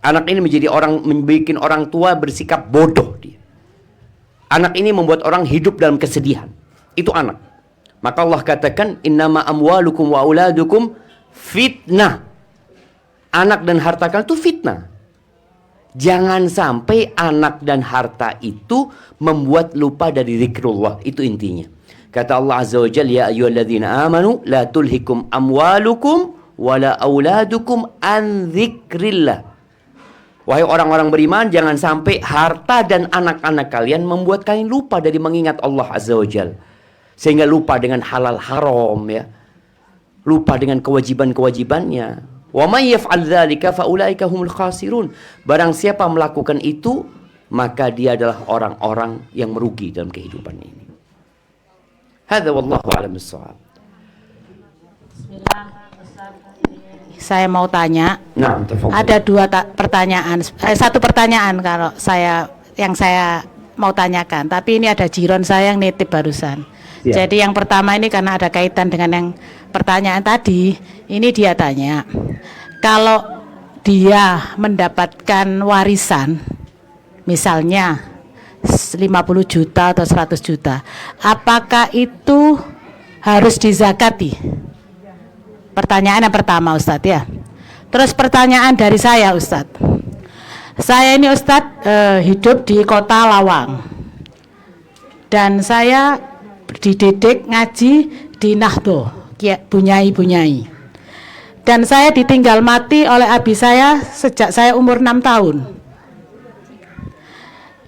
Anak ini bikin orang tua bersikap bodoh dia. Anak ini membuat orang hidup dalam kesedihan. Itu anak. Maka Allah katakan, innama amwalukum wa auladukum fitnah. Anak dan harta kalian itu fitnah. Jangan sampai anak dan harta itu membuat lupa dari zikrullah. Itu intinya. Kata Allah Azza wa Jalla, ya ayyuhalladzina amanu la tulhikum amwalukum wala auladukum an dzikrillah. Wahai orang-orang beriman, jangan sampai harta dan anak-anak kalian membuat kalian lupa dari mengingat Allah Azza wa Jalla. Sehingga lupa dengan halal haram, ya. Lupa dengan kewajiban-kewajibannya. Wa may yaf'al dzalika fa ulaika humul khasirun. Barang siapa melakukan itu, maka dia adalah orang-orang yang merugi dalam kehidupan ini. Hadza wallahu a'lam bissawab. Bismillah, Ustaz. Saya mau tanya. Nah, ada pertanyaan. Satu pertanyaan kalau yang saya mau tanyakan. Tapi ini ada jiron saya yang nitip barusan. Ya. Jadi yang pertama ini karena ada kaitan dengan yang pertanyaan tadi. Ini dia tanya, kalau dia mendapatkan warisan, misalnya 50 juta atau 100 juta, apakah itu harus dizakati? Pertanyaan yang pertama, Ustadz, ya. Terus pertanyaan dari saya, Ustadz. Saya ini, Ustadz, hidup di kota Lawang. Dan saya dididik ngaji di Nahdo, Bunyai. Dan saya ditinggal mati oleh abi saya sejak saya umur 6 tahun.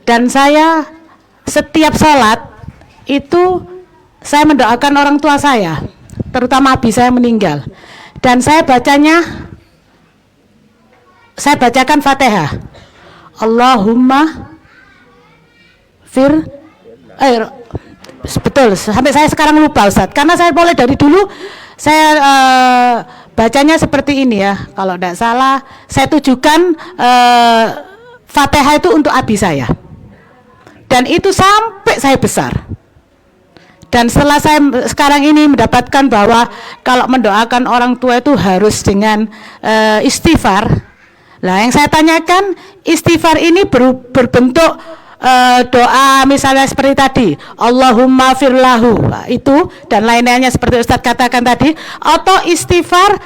Dan saya setiap sholat itu saya mendoakan orang tua saya, terutama abi saya meninggal. Dan saya bacakan Fatihah. Allahumma betul, sampai saya sekarang lupa, Ustadz, karena saya mulai dari dulu saya bacanya seperti ini, ya. Kalau tidak salah saya tujukan Fatihah itu untuk abi saya. Dan itu sampai saya besar. Dan setelah saya sekarang ini mendapatkan bahwa kalau mendoakan orang tua itu harus dengan istighfar. Nah, yang saya tanyakan, istighfar ini berbentuk doa misalnya seperti tadi, Allahumma firlahu, itu dan lain-lainnya seperti Ustadz katakan tadi, atau istighfar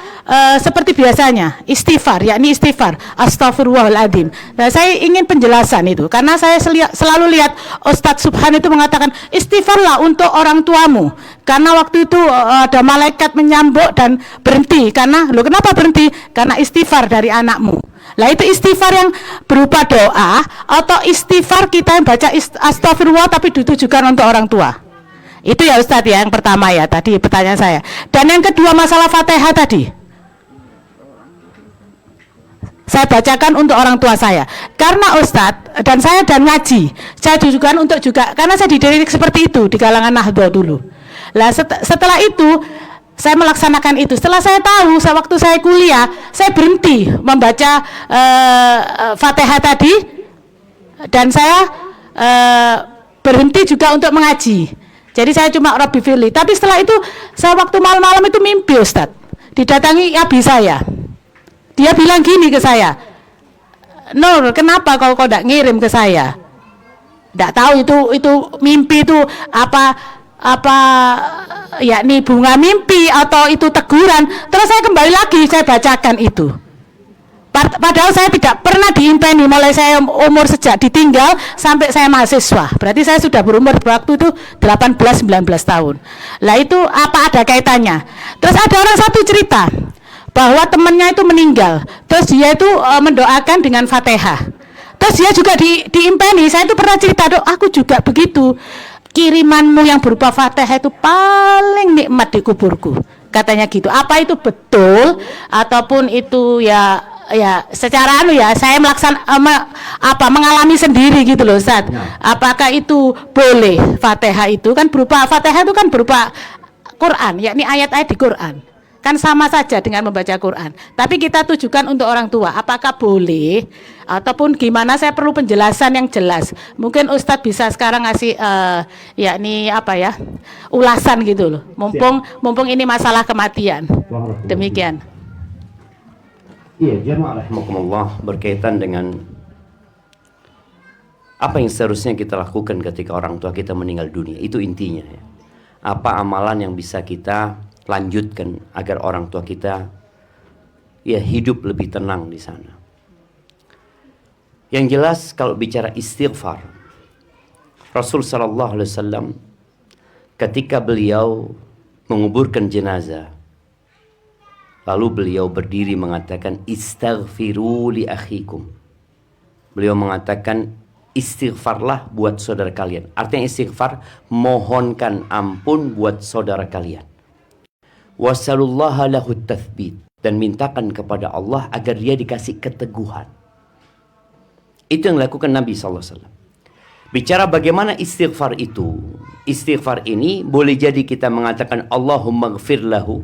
seperti biasanya, istighfar, yakni istighfar astaghfirullahaladzim. Nah, saya ingin penjelasan itu karena saya selalu lihat Ustadz Subhan itu mengatakan istighfarlah untuk orang tuamu, karena waktu itu ada malaikat menyambut dan berhenti. Karena kenapa berhenti? Karena istighfar dari anakmu. Lah, itu istighfar yang berupa doa atau istighfar kita yang baca astagfirullah tapi ditujukan untuk orang tua. Itu ya Ustadz, ya, yang pertama, ya, tadi pertanyaan saya. Dan yang kedua masalah Fatihah tadi, saya bacakan untuk orang tua saya. Karena Ustadz dan saya ngaji, saya tujukan untuk juga karena saya dididik seperti itu di kalangan Nahdlatul dulu. Lah, setelah itu saya melaksanakan itu. Setelah saya tahu, waktu saya kuliah, saya berhenti membaca Fatihah tadi, dan saya berhenti juga untuk mengaji. Jadi saya cuma Rabbi Firli. Tapi setelah itu, saya waktu malam-malam itu mimpi, Ustadz. Didatangi abi saya. Dia bilang gini ke saya, Nur, kenapa kau tidak ngirim ke saya? Tidak tahu itu mimpi itu apa yakni bunga mimpi atau itu teguran. Terus saya kembali lagi, saya bacakan itu. Padahal saya tidak pernah diimpeni mulai saya umur sejak ditinggal sampai saya mahasiswa. Berarti saya sudah berumur waktu itu 18-19 tahun. Lah, itu apa ada kaitannya? Terus ada orang satu cerita bahwa temannya itu meninggal. Terus dia itu mendoakan dengan Fatihah. Terus dia juga diimpeni. Saya itu pernah cerita, Dok, aku juga begitu. Kirimanmu yang berupa Fatihah itu paling nikmat di kuburku, katanya gitu. Apa itu betul ataupun itu ya secara saya mengalami sendiri gitu loh, Ustaz. Apakah itu boleh? Fatihah itu kan berupa Quran, yakni ayat-ayat di Quran. Kan sama saja dengan membaca Quran. Tapi kita tujukan untuk orang tua. Apakah boleh ataupun gimana? Saya perlu penjelasan yang jelas. Mungkin Ustadz bisa sekarang ngasih yakni ulasan gitu loh. Mumpung ini masalah kematian. Demikian. Iya, jamaah rahimakumullah, berkaitan dengan apa yang seharusnya kita lakukan ketika orang tua kita meninggal dunia. Itu intinya, ya. apa amalan yang bisa kita lanjutkan agar orang tua kita ya hidup lebih tenang di sana. Yang jelas kalau bicara istighfar, Rasul sallallahu alaihi wasallam ketika beliau menguburkan jenazah, lalu beliau berdiri mengatakan istaghfiru li akhikum. Beliau mengatakan istighfarlah buat saudara kalian. Artinya istighfar, mohonkan ampun buat saudara kalian. Wasalullaha lahu tathbit, dan mintakan kepada Allah agar dia dikasih keteguhan. Itu yang dilakukan Nabi SAW. Bicara bagaimana istighfar itu. Istighfar ini boleh jadi kita mengatakan Allahumma gfir lahu.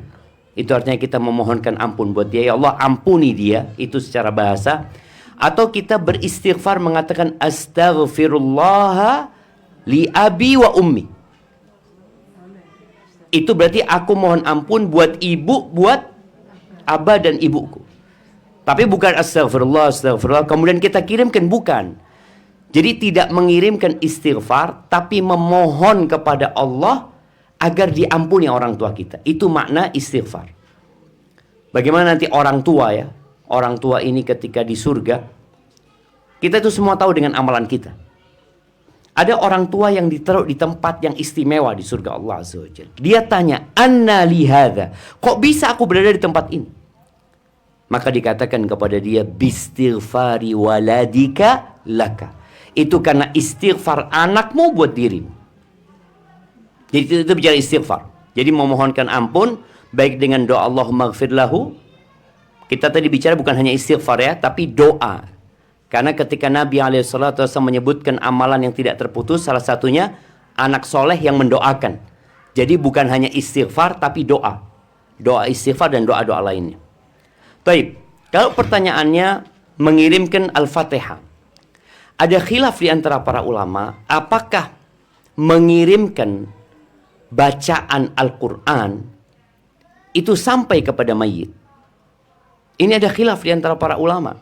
Itu artinya kita memohonkan ampun buat dia. Ya Allah ampuni dia. Itu secara bahasa. Atau kita beristighfar mengatakan astaghfirullah li abi wa ummi. Itu berarti aku mohon ampun buat ibu, buat abah dan ibuku. Tapi bukan astagfirullah, astagfirullah, kemudian kita kirimkan, bukan. Jadi tidak mengirimkan istighfar, tapi memohon kepada Allah agar diampuni orang tua kita. Itu makna istighfar. Bagaimana nanti orang tua ya, orang tua ini ketika di surga, kita itu semua tahu dengan amalan kita. Ada orang tua yang ditaruh di tempat yang istimewa di surga Allah Azza wa Jalla. Dia tanya, anna li hadza, kok bisa aku berada di tempat ini? Maka dikatakan kepada dia, bistighfari waladika laka. Itu karena istighfar anakmu buat dirimu. Jadi itu bicara istighfar. Jadi memohonkan ampun, baik dengan doa Allahumma gfir lahu. Kita tadi bicara bukan hanya istighfar ya, tapi doa. Karena ketika Nabi SAW menyebutkan amalan yang tidak terputus, salah satunya anak soleh yang mendoakan. Jadi bukan hanya istighfar, tapi doa. Doa istighfar dan doa-doa lainnya. Baik, kalau pertanyaannya mengirimkan Al-Fatihah. Ada khilaf di antara para ulama, apakah mengirimkan bacaan Al-Quran itu sampai kepada mayit? Ini ada khilaf di antara para ulama.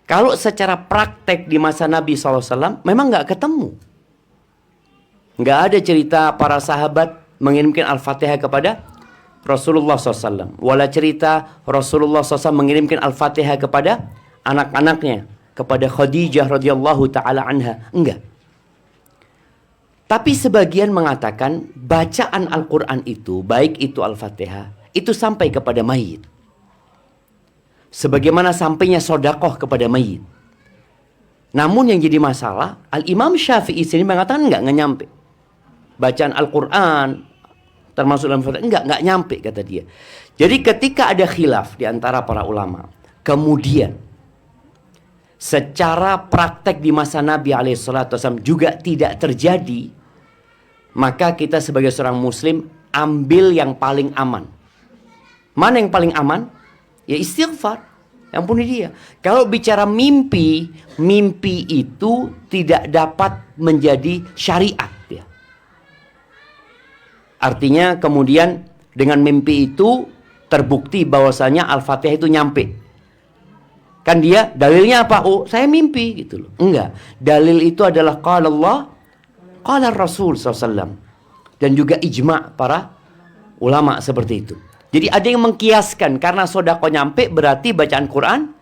Kalau secara praktek di masa Nabi SAW, memang nggak ketemu. Nggak ada cerita para sahabat mengirimkan Al-Fatihah kepada Rasulullah SAW. Wala cerita Rasulullah SAW mengirimkan Al-Fatihah kepada anak-anaknya, kepada Khadijah radhiyallahu taala anha. Enggak. Tapi sebagian mengatakan bacaan Al-Quran itu, baik itu Al-Fatihah, itu sampai kepada mayit. Sebagaimana sampainya sodakoh kepada mayit. Namun yang jadi masalah, Al-Imam Syafi'i sini mengatakan enggak nyampe. Bacaan Al-Quran termasuk dalam Fatihah, enggak nyampe kata dia. Jadi ketika ada khilaf di antara para ulama, kemudian secara praktek di masa Nabi SAW juga tidak terjadi, maka kita sebagai seorang muslim ambil yang paling aman. Mana yang paling aman? Ya istighfar. Ampuni dia. Kalau bicara mimpi, mimpi itu tidak dapat menjadi syariat ya. Artinya kemudian dengan mimpi itu terbukti bahwasanya Al-Fatihah itu nyampe. Kan dia dalilnya apa? Oh, saya mimpi gitu loh. Enggak. Dalil itu adalah qala Allah, qala Rasul SAW. Dan juga ijma' para ulama seperti itu. Jadi ada yang mengkiaskan karena sodako nyampe berarti bacaan Quran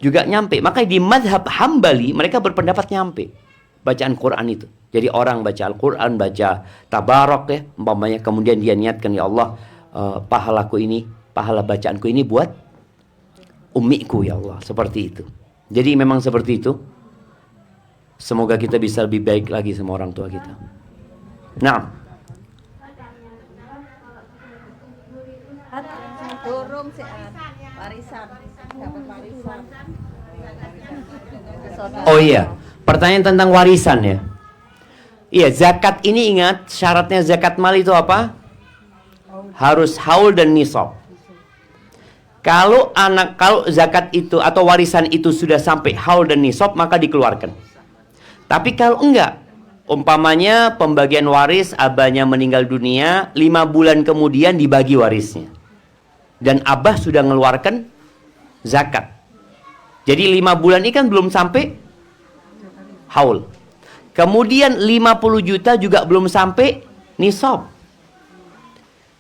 juga nyampe. Makanya di madhab Hambali mereka berpendapat nyampe bacaan Quran itu. Jadi orang baca Al-Quran, baca tabarok ya, umpamanya kemudian dia niatkan, ya Allah, pahalaku ini, pahala bacaanku ini buat ummiku ya Allah, seperti itu. Jadi memang seperti itu. Semoga kita bisa lebih baik lagi sama orang tua kita. Nah, Durung sih warisan, dapat warisan. oh iya, pertanyaan tentang warisan ya. Iya, zakat ini ingat syaratnya zakat mal itu apa? Harus haul dan nisab. Kalau zakat itu atau warisan itu sudah sampai haul dan nisab, maka dikeluarkan. Tapi kalau enggak, umpamanya pembagian waris, abahnya meninggal dunia, 5 bulan kemudian dibagi warisnya. Dan abah sudah mengeluarkan zakat. Jadi 5 bulan ini kan belum sampai haul. Kemudian 50 juta juga belum sampai nisab.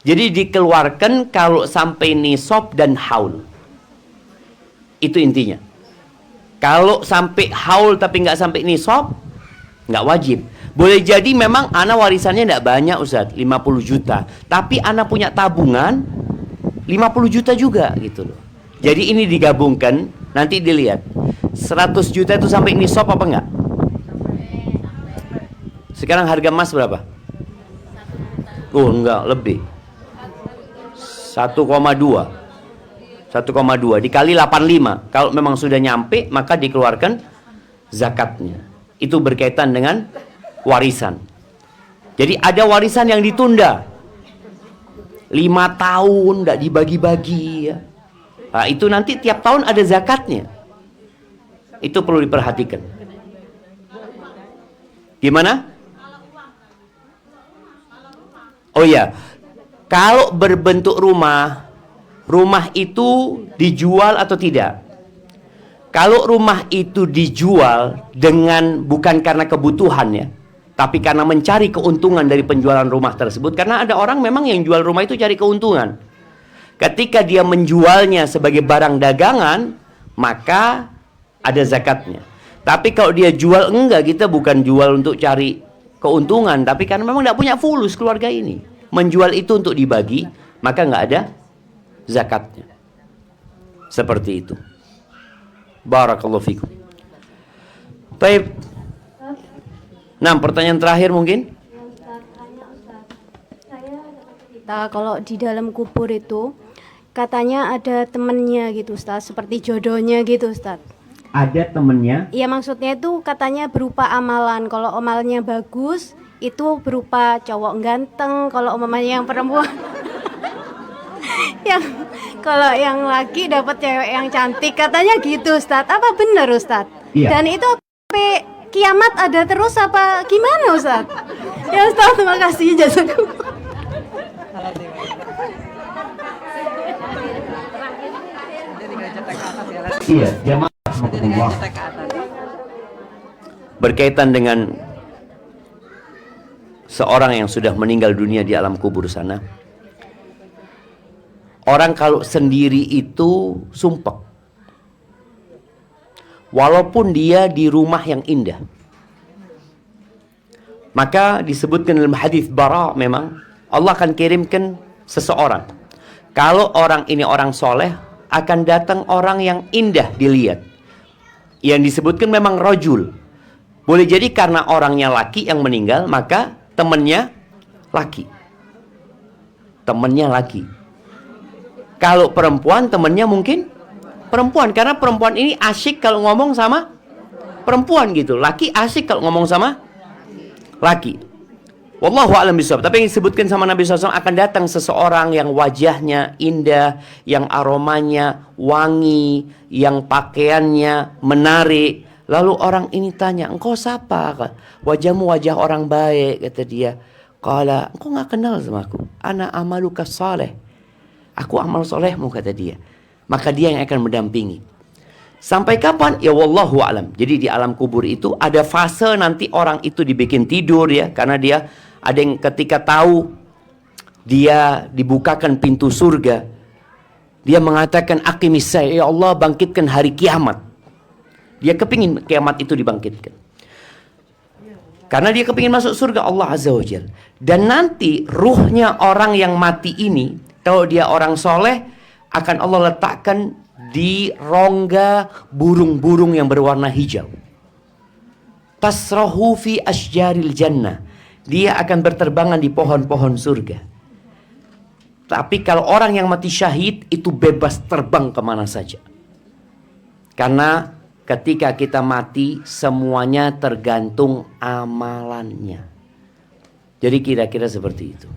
Jadi dikeluarkan kalau sampai nisab dan haul. Itu intinya. Kalau sampai haul tapi nggak sampai nisab, nggak wajib. Boleh jadi memang anak warisannya nggak banyak Ustaz, 50 juta. Tapi anak punya tabungan 50 juta juga gitu loh. Jadi ini digabungkan, nanti dilihat 100 juta itu sampai nisab apa enggak? Sekarang harga emas berapa? Oh enggak, lebih 1,2 dikali 85. Kalau memang sudah nyampe, maka dikeluarkan zakatnya. Itu berkaitan dengan warisan. Jadi ada warisan yang ditunda 5 tahun, tidak dibagi-bagi ya. Nah, itu nanti tiap tahun ada zakatnya. Itu perlu diperhatikan. Gimana? Oh ya, kalau berbentuk rumah itu dijual atau tidak? Kalau rumah itu dijual dengan bukan karena kebutuhan ya, tapi karena mencari keuntungan dari penjualan rumah tersebut. Karena ada orang memang yang jual rumah itu cari keuntungan. Ketika dia menjualnya sebagai barang dagangan, maka ada zakatnya. Tapi kalau dia jual enggak, kita bukan jual untuk cari keuntungan, tapi karena memang tidak punya fulus keluarga ini. Menjual itu untuk dibagi, maka nggak ada zakatnya. Seperti itu. Barakallahu fikum. Baik. Nah, pertanyaan terakhir mungkin. Kalau di dalam kubur itu katanya ada temennya gitu Ustaz, seperti jodohnya gitu Ustaz. Ada temennya? Iya, maksudnya itu katanya berupa amalan. Kalau amalnya bagus itu berupa cowok ganteng, kalau umpamanya yang perempuan yang kalau yang laki dapat cewek yang cantik, katanya gitu Ustaz. Apa benar Ustaz? Iya. Dan itu sampai kiamat ada terus apa gimana Ustaz? Ya Ustaz, terima kasih, jazakumullah. Iya, jamaah. Berkaitan dengan seorang yang sudah meninggal dunia di alam kubur sana. Orang kalau sendiri itu sumpek. Walaupun dia di rumah yang indah. Maka disebutkan dalam hadis Bara, memang Allah akan kirimkan seseorang. Kalau orang ini orang soleh, akan datang orang yang indah dilihat. Yang disebutkan memang rajul. Boleh jadi karena orangnya laki yang meninggal, maka temannya laki. Temannya laki. Kalau perempuan, temannya mungkin perempuan. Karena perempuan ini asyik kalau ngomong sama perempuan gitu. Laki asyik kalau ngomong sama laki. Wallahu a'lam bishawab. Tapi yang disebutkan sama Nabi SAW, akan datang seseorang yang wajahnya indah, yang aromanya wangi, yang pakaiannya menarik. Lalu orang ini tanya, engkau siapa? Wajahmu wajah orang baik, kata dia. Qala, engkau nggak kenal sama aku. Ana amaluka saleh. Aku amal solehmu, kata dia. Maka dia yang akan mendampingi. Sampai kapan? Ya wallahu a'lam. Jadi di alam kubur itu ada fase nanti orang itu dibikin tidur ya. Karena dia ada yang ketika tahu dia dibukakan pintu surga, dia mengatakan aqimis sa'a, ya Allah bangkitkan hari kiamat. Dia kepingin kiamat itu dibangkitkan. Karena dia kepingin masuk surga Allah Azza wa Jalla. Dan nanti ruhnya orang yang mati ini, kalau dia orang soleh, akan Allah letakkan di rongga burung-burung yang berwarna hijau. Tasrahu fi asjaril jannah. Dia akan berterbangan di pohon-pohon surga. Tapi kalau orang yang mati syahid, itu bebas terbang kemana saja. Karena ketika kita mati, semuanya tergantung amalannya. Jadi kira-kira seperti itu.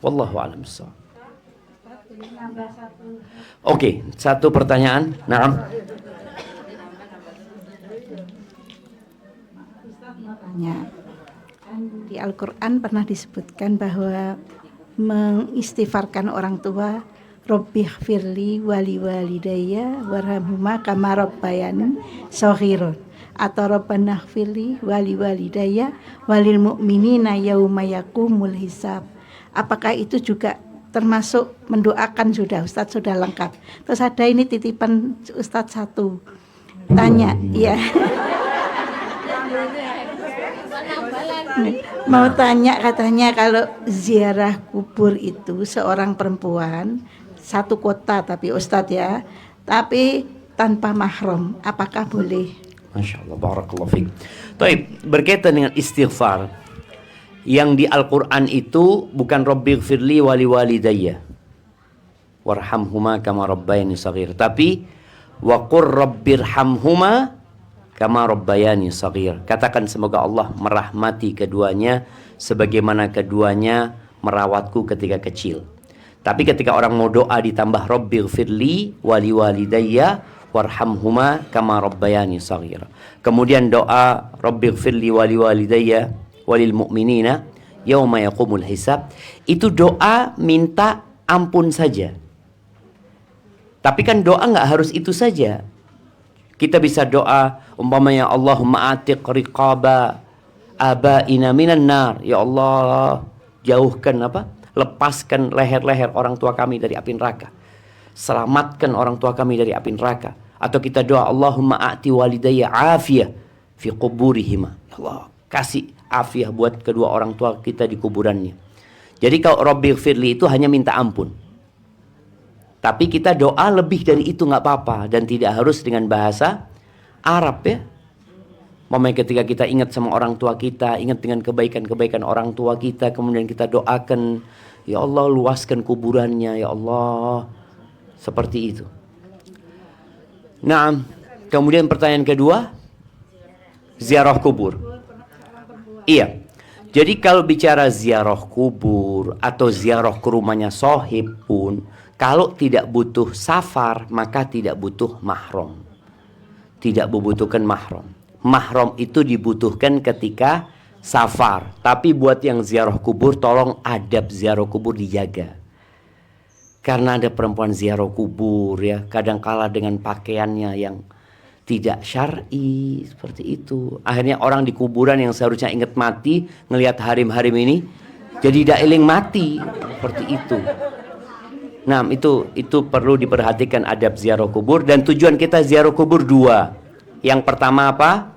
Wallahu a'lam bishawab. Oke, satu pertanyaan. Naam. Di Al-Quran pernah disebutkan bahwa mengistighfarkan orang tua, Rabbighfirli wali walidayya warhamhuma kama rabbayani shaghira, atau Rabbanaghfirli wali walidayya walil mu'minina yauma yaqumul hisab. Apakah itu juga termasuk mendoakan sudah, Ustadz sudah lengkap. Terus ada ini titipan Ustadz satu, tanya, ya. Mau tanya katanya kalau ziarah kubur itu seorang perempuan satu kota tapi Ustadz ya, tapi tanpa mahram, apakah boleh? Masya Allah, barakallahu fiik. Taib, berkaitan dengan istighfar, yang di Al-Quran itu bukan Rabbighfirli wali walidayya warhamhuma kama rabbayani saghir, tapi wa qur rabbirhamhuma kama rabbayani saghir. Katakan semoga Allah merahmati keduanya sebagaimana keduanya merawatku ketika kecil. Tapi ketika orang mau doa ditambah Rabbighfirli wali walidayya warhamhuma kama rabbayani saghir. Kemudian doa Rabbighfirli wali walidayya walil mu'minina yauma yaqumul hisab, itu doa minta ampun saja. Tapi kan doa nggak harus itu saja. Kita bisa doa umpamanya Allahumma atiq riqaba abaina minan nar, ya Allah jauhkan lepaskan leher-leher orang tua kami dari api neraka, selamatkan orang tua kami dari api neraka. Atau kita doa Allahumma a'ti walidayya afiyah fi quburihima, ya Allah kasih afiah buat kedua orang tua kita di kuburannya. Jadi kalau Rabbighfirli itu hanya minta ampun. Tapi kita doa lebih dari itu nggak apa-apa, dan tidak harus dengan bahasa Arab ya. Momennya ketika kita ingat sama orang tua kita, ingat dengan kebaikan-kebaikan orang tua kita, kemudian kita doakan, ya Allah luaskan kuburannya, ya Allah. Seperti itu. Nah, kemudian pertanyaan kedua, ziarah kubur. Iya. Jadi kalau bicara ziarah kubur atau ziarah ke rumahnya sohib pun, kalau tidak butuh safar maka tidak butuh mahram. Tidak membutuhkan mahram. Mahram itu dibutuhkan ketika safar. Tapi buat yang ziarah kubur, tolong adab ziarah kubur dijaga. Karena ada perempuan ziarah kubur ya, kadang-kala dengan pakaiannya yang tidak syar'i seperti itu. Akhirnya orang di kuburan yang seharusnya ingat mati, ngelihat harim-harim ini jadi tidak iling mati seperti itu. Nah, itu perlu diperhatikan adab ziarah kubur. Dan tujuan kita ziarah kubur dua. Yang pertama apa?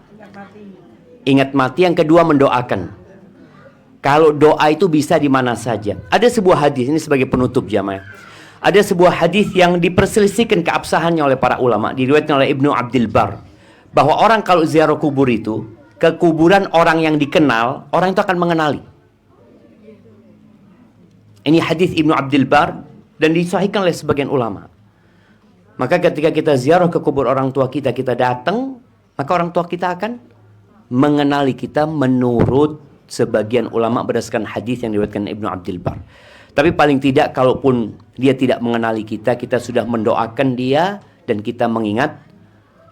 Ingat mati. Yang kedua mendoakan. Kalau doa itu bisa di mana saja. Ada sebuah hadis, ini sebagai penutup jamaah. Ada sebuah hadis yang diperselisihkan keabsahannya oleh para ulama, diriwayatkan oleh Ibnu Abdul Bar, bahwa orang kalau ziarah kubur itu, ke kuburan orang yang dikenal, orang itu akan mengenali. Ini hadis Ibnu Abdul Bar dan disahihkan oleh sebagian ulama. Maka ketika kita ziarah ke kubur orang tua kita, kita datang, maka orang tua kita akan mengenali kita menurut sebagian ulama berdasarkan hadis yang diriwayatkan Ibnu Abdul Bar. Tapi paling tidak kalaupun dia tidak mengenali kita, kita sudah mendoakan dia dan kita mengingat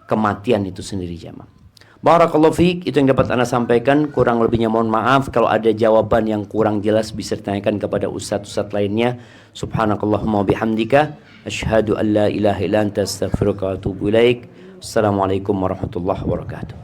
kematian itu sendiri jamaah. Barakallahu fiik, itu yang dapat Anda sampaikan. Kurang lebihnya mohon maaf. Kalau ada jawaban yang kurang jelas bisa ditanyakan kepada ustadz-ustadz lainnya. Subhanakallahumma bihamdika asyhadu an la ilaha illa anta astaghfiruka wa atubu ilaik. Assalamualaikum warahmatullahi wabarakatuh.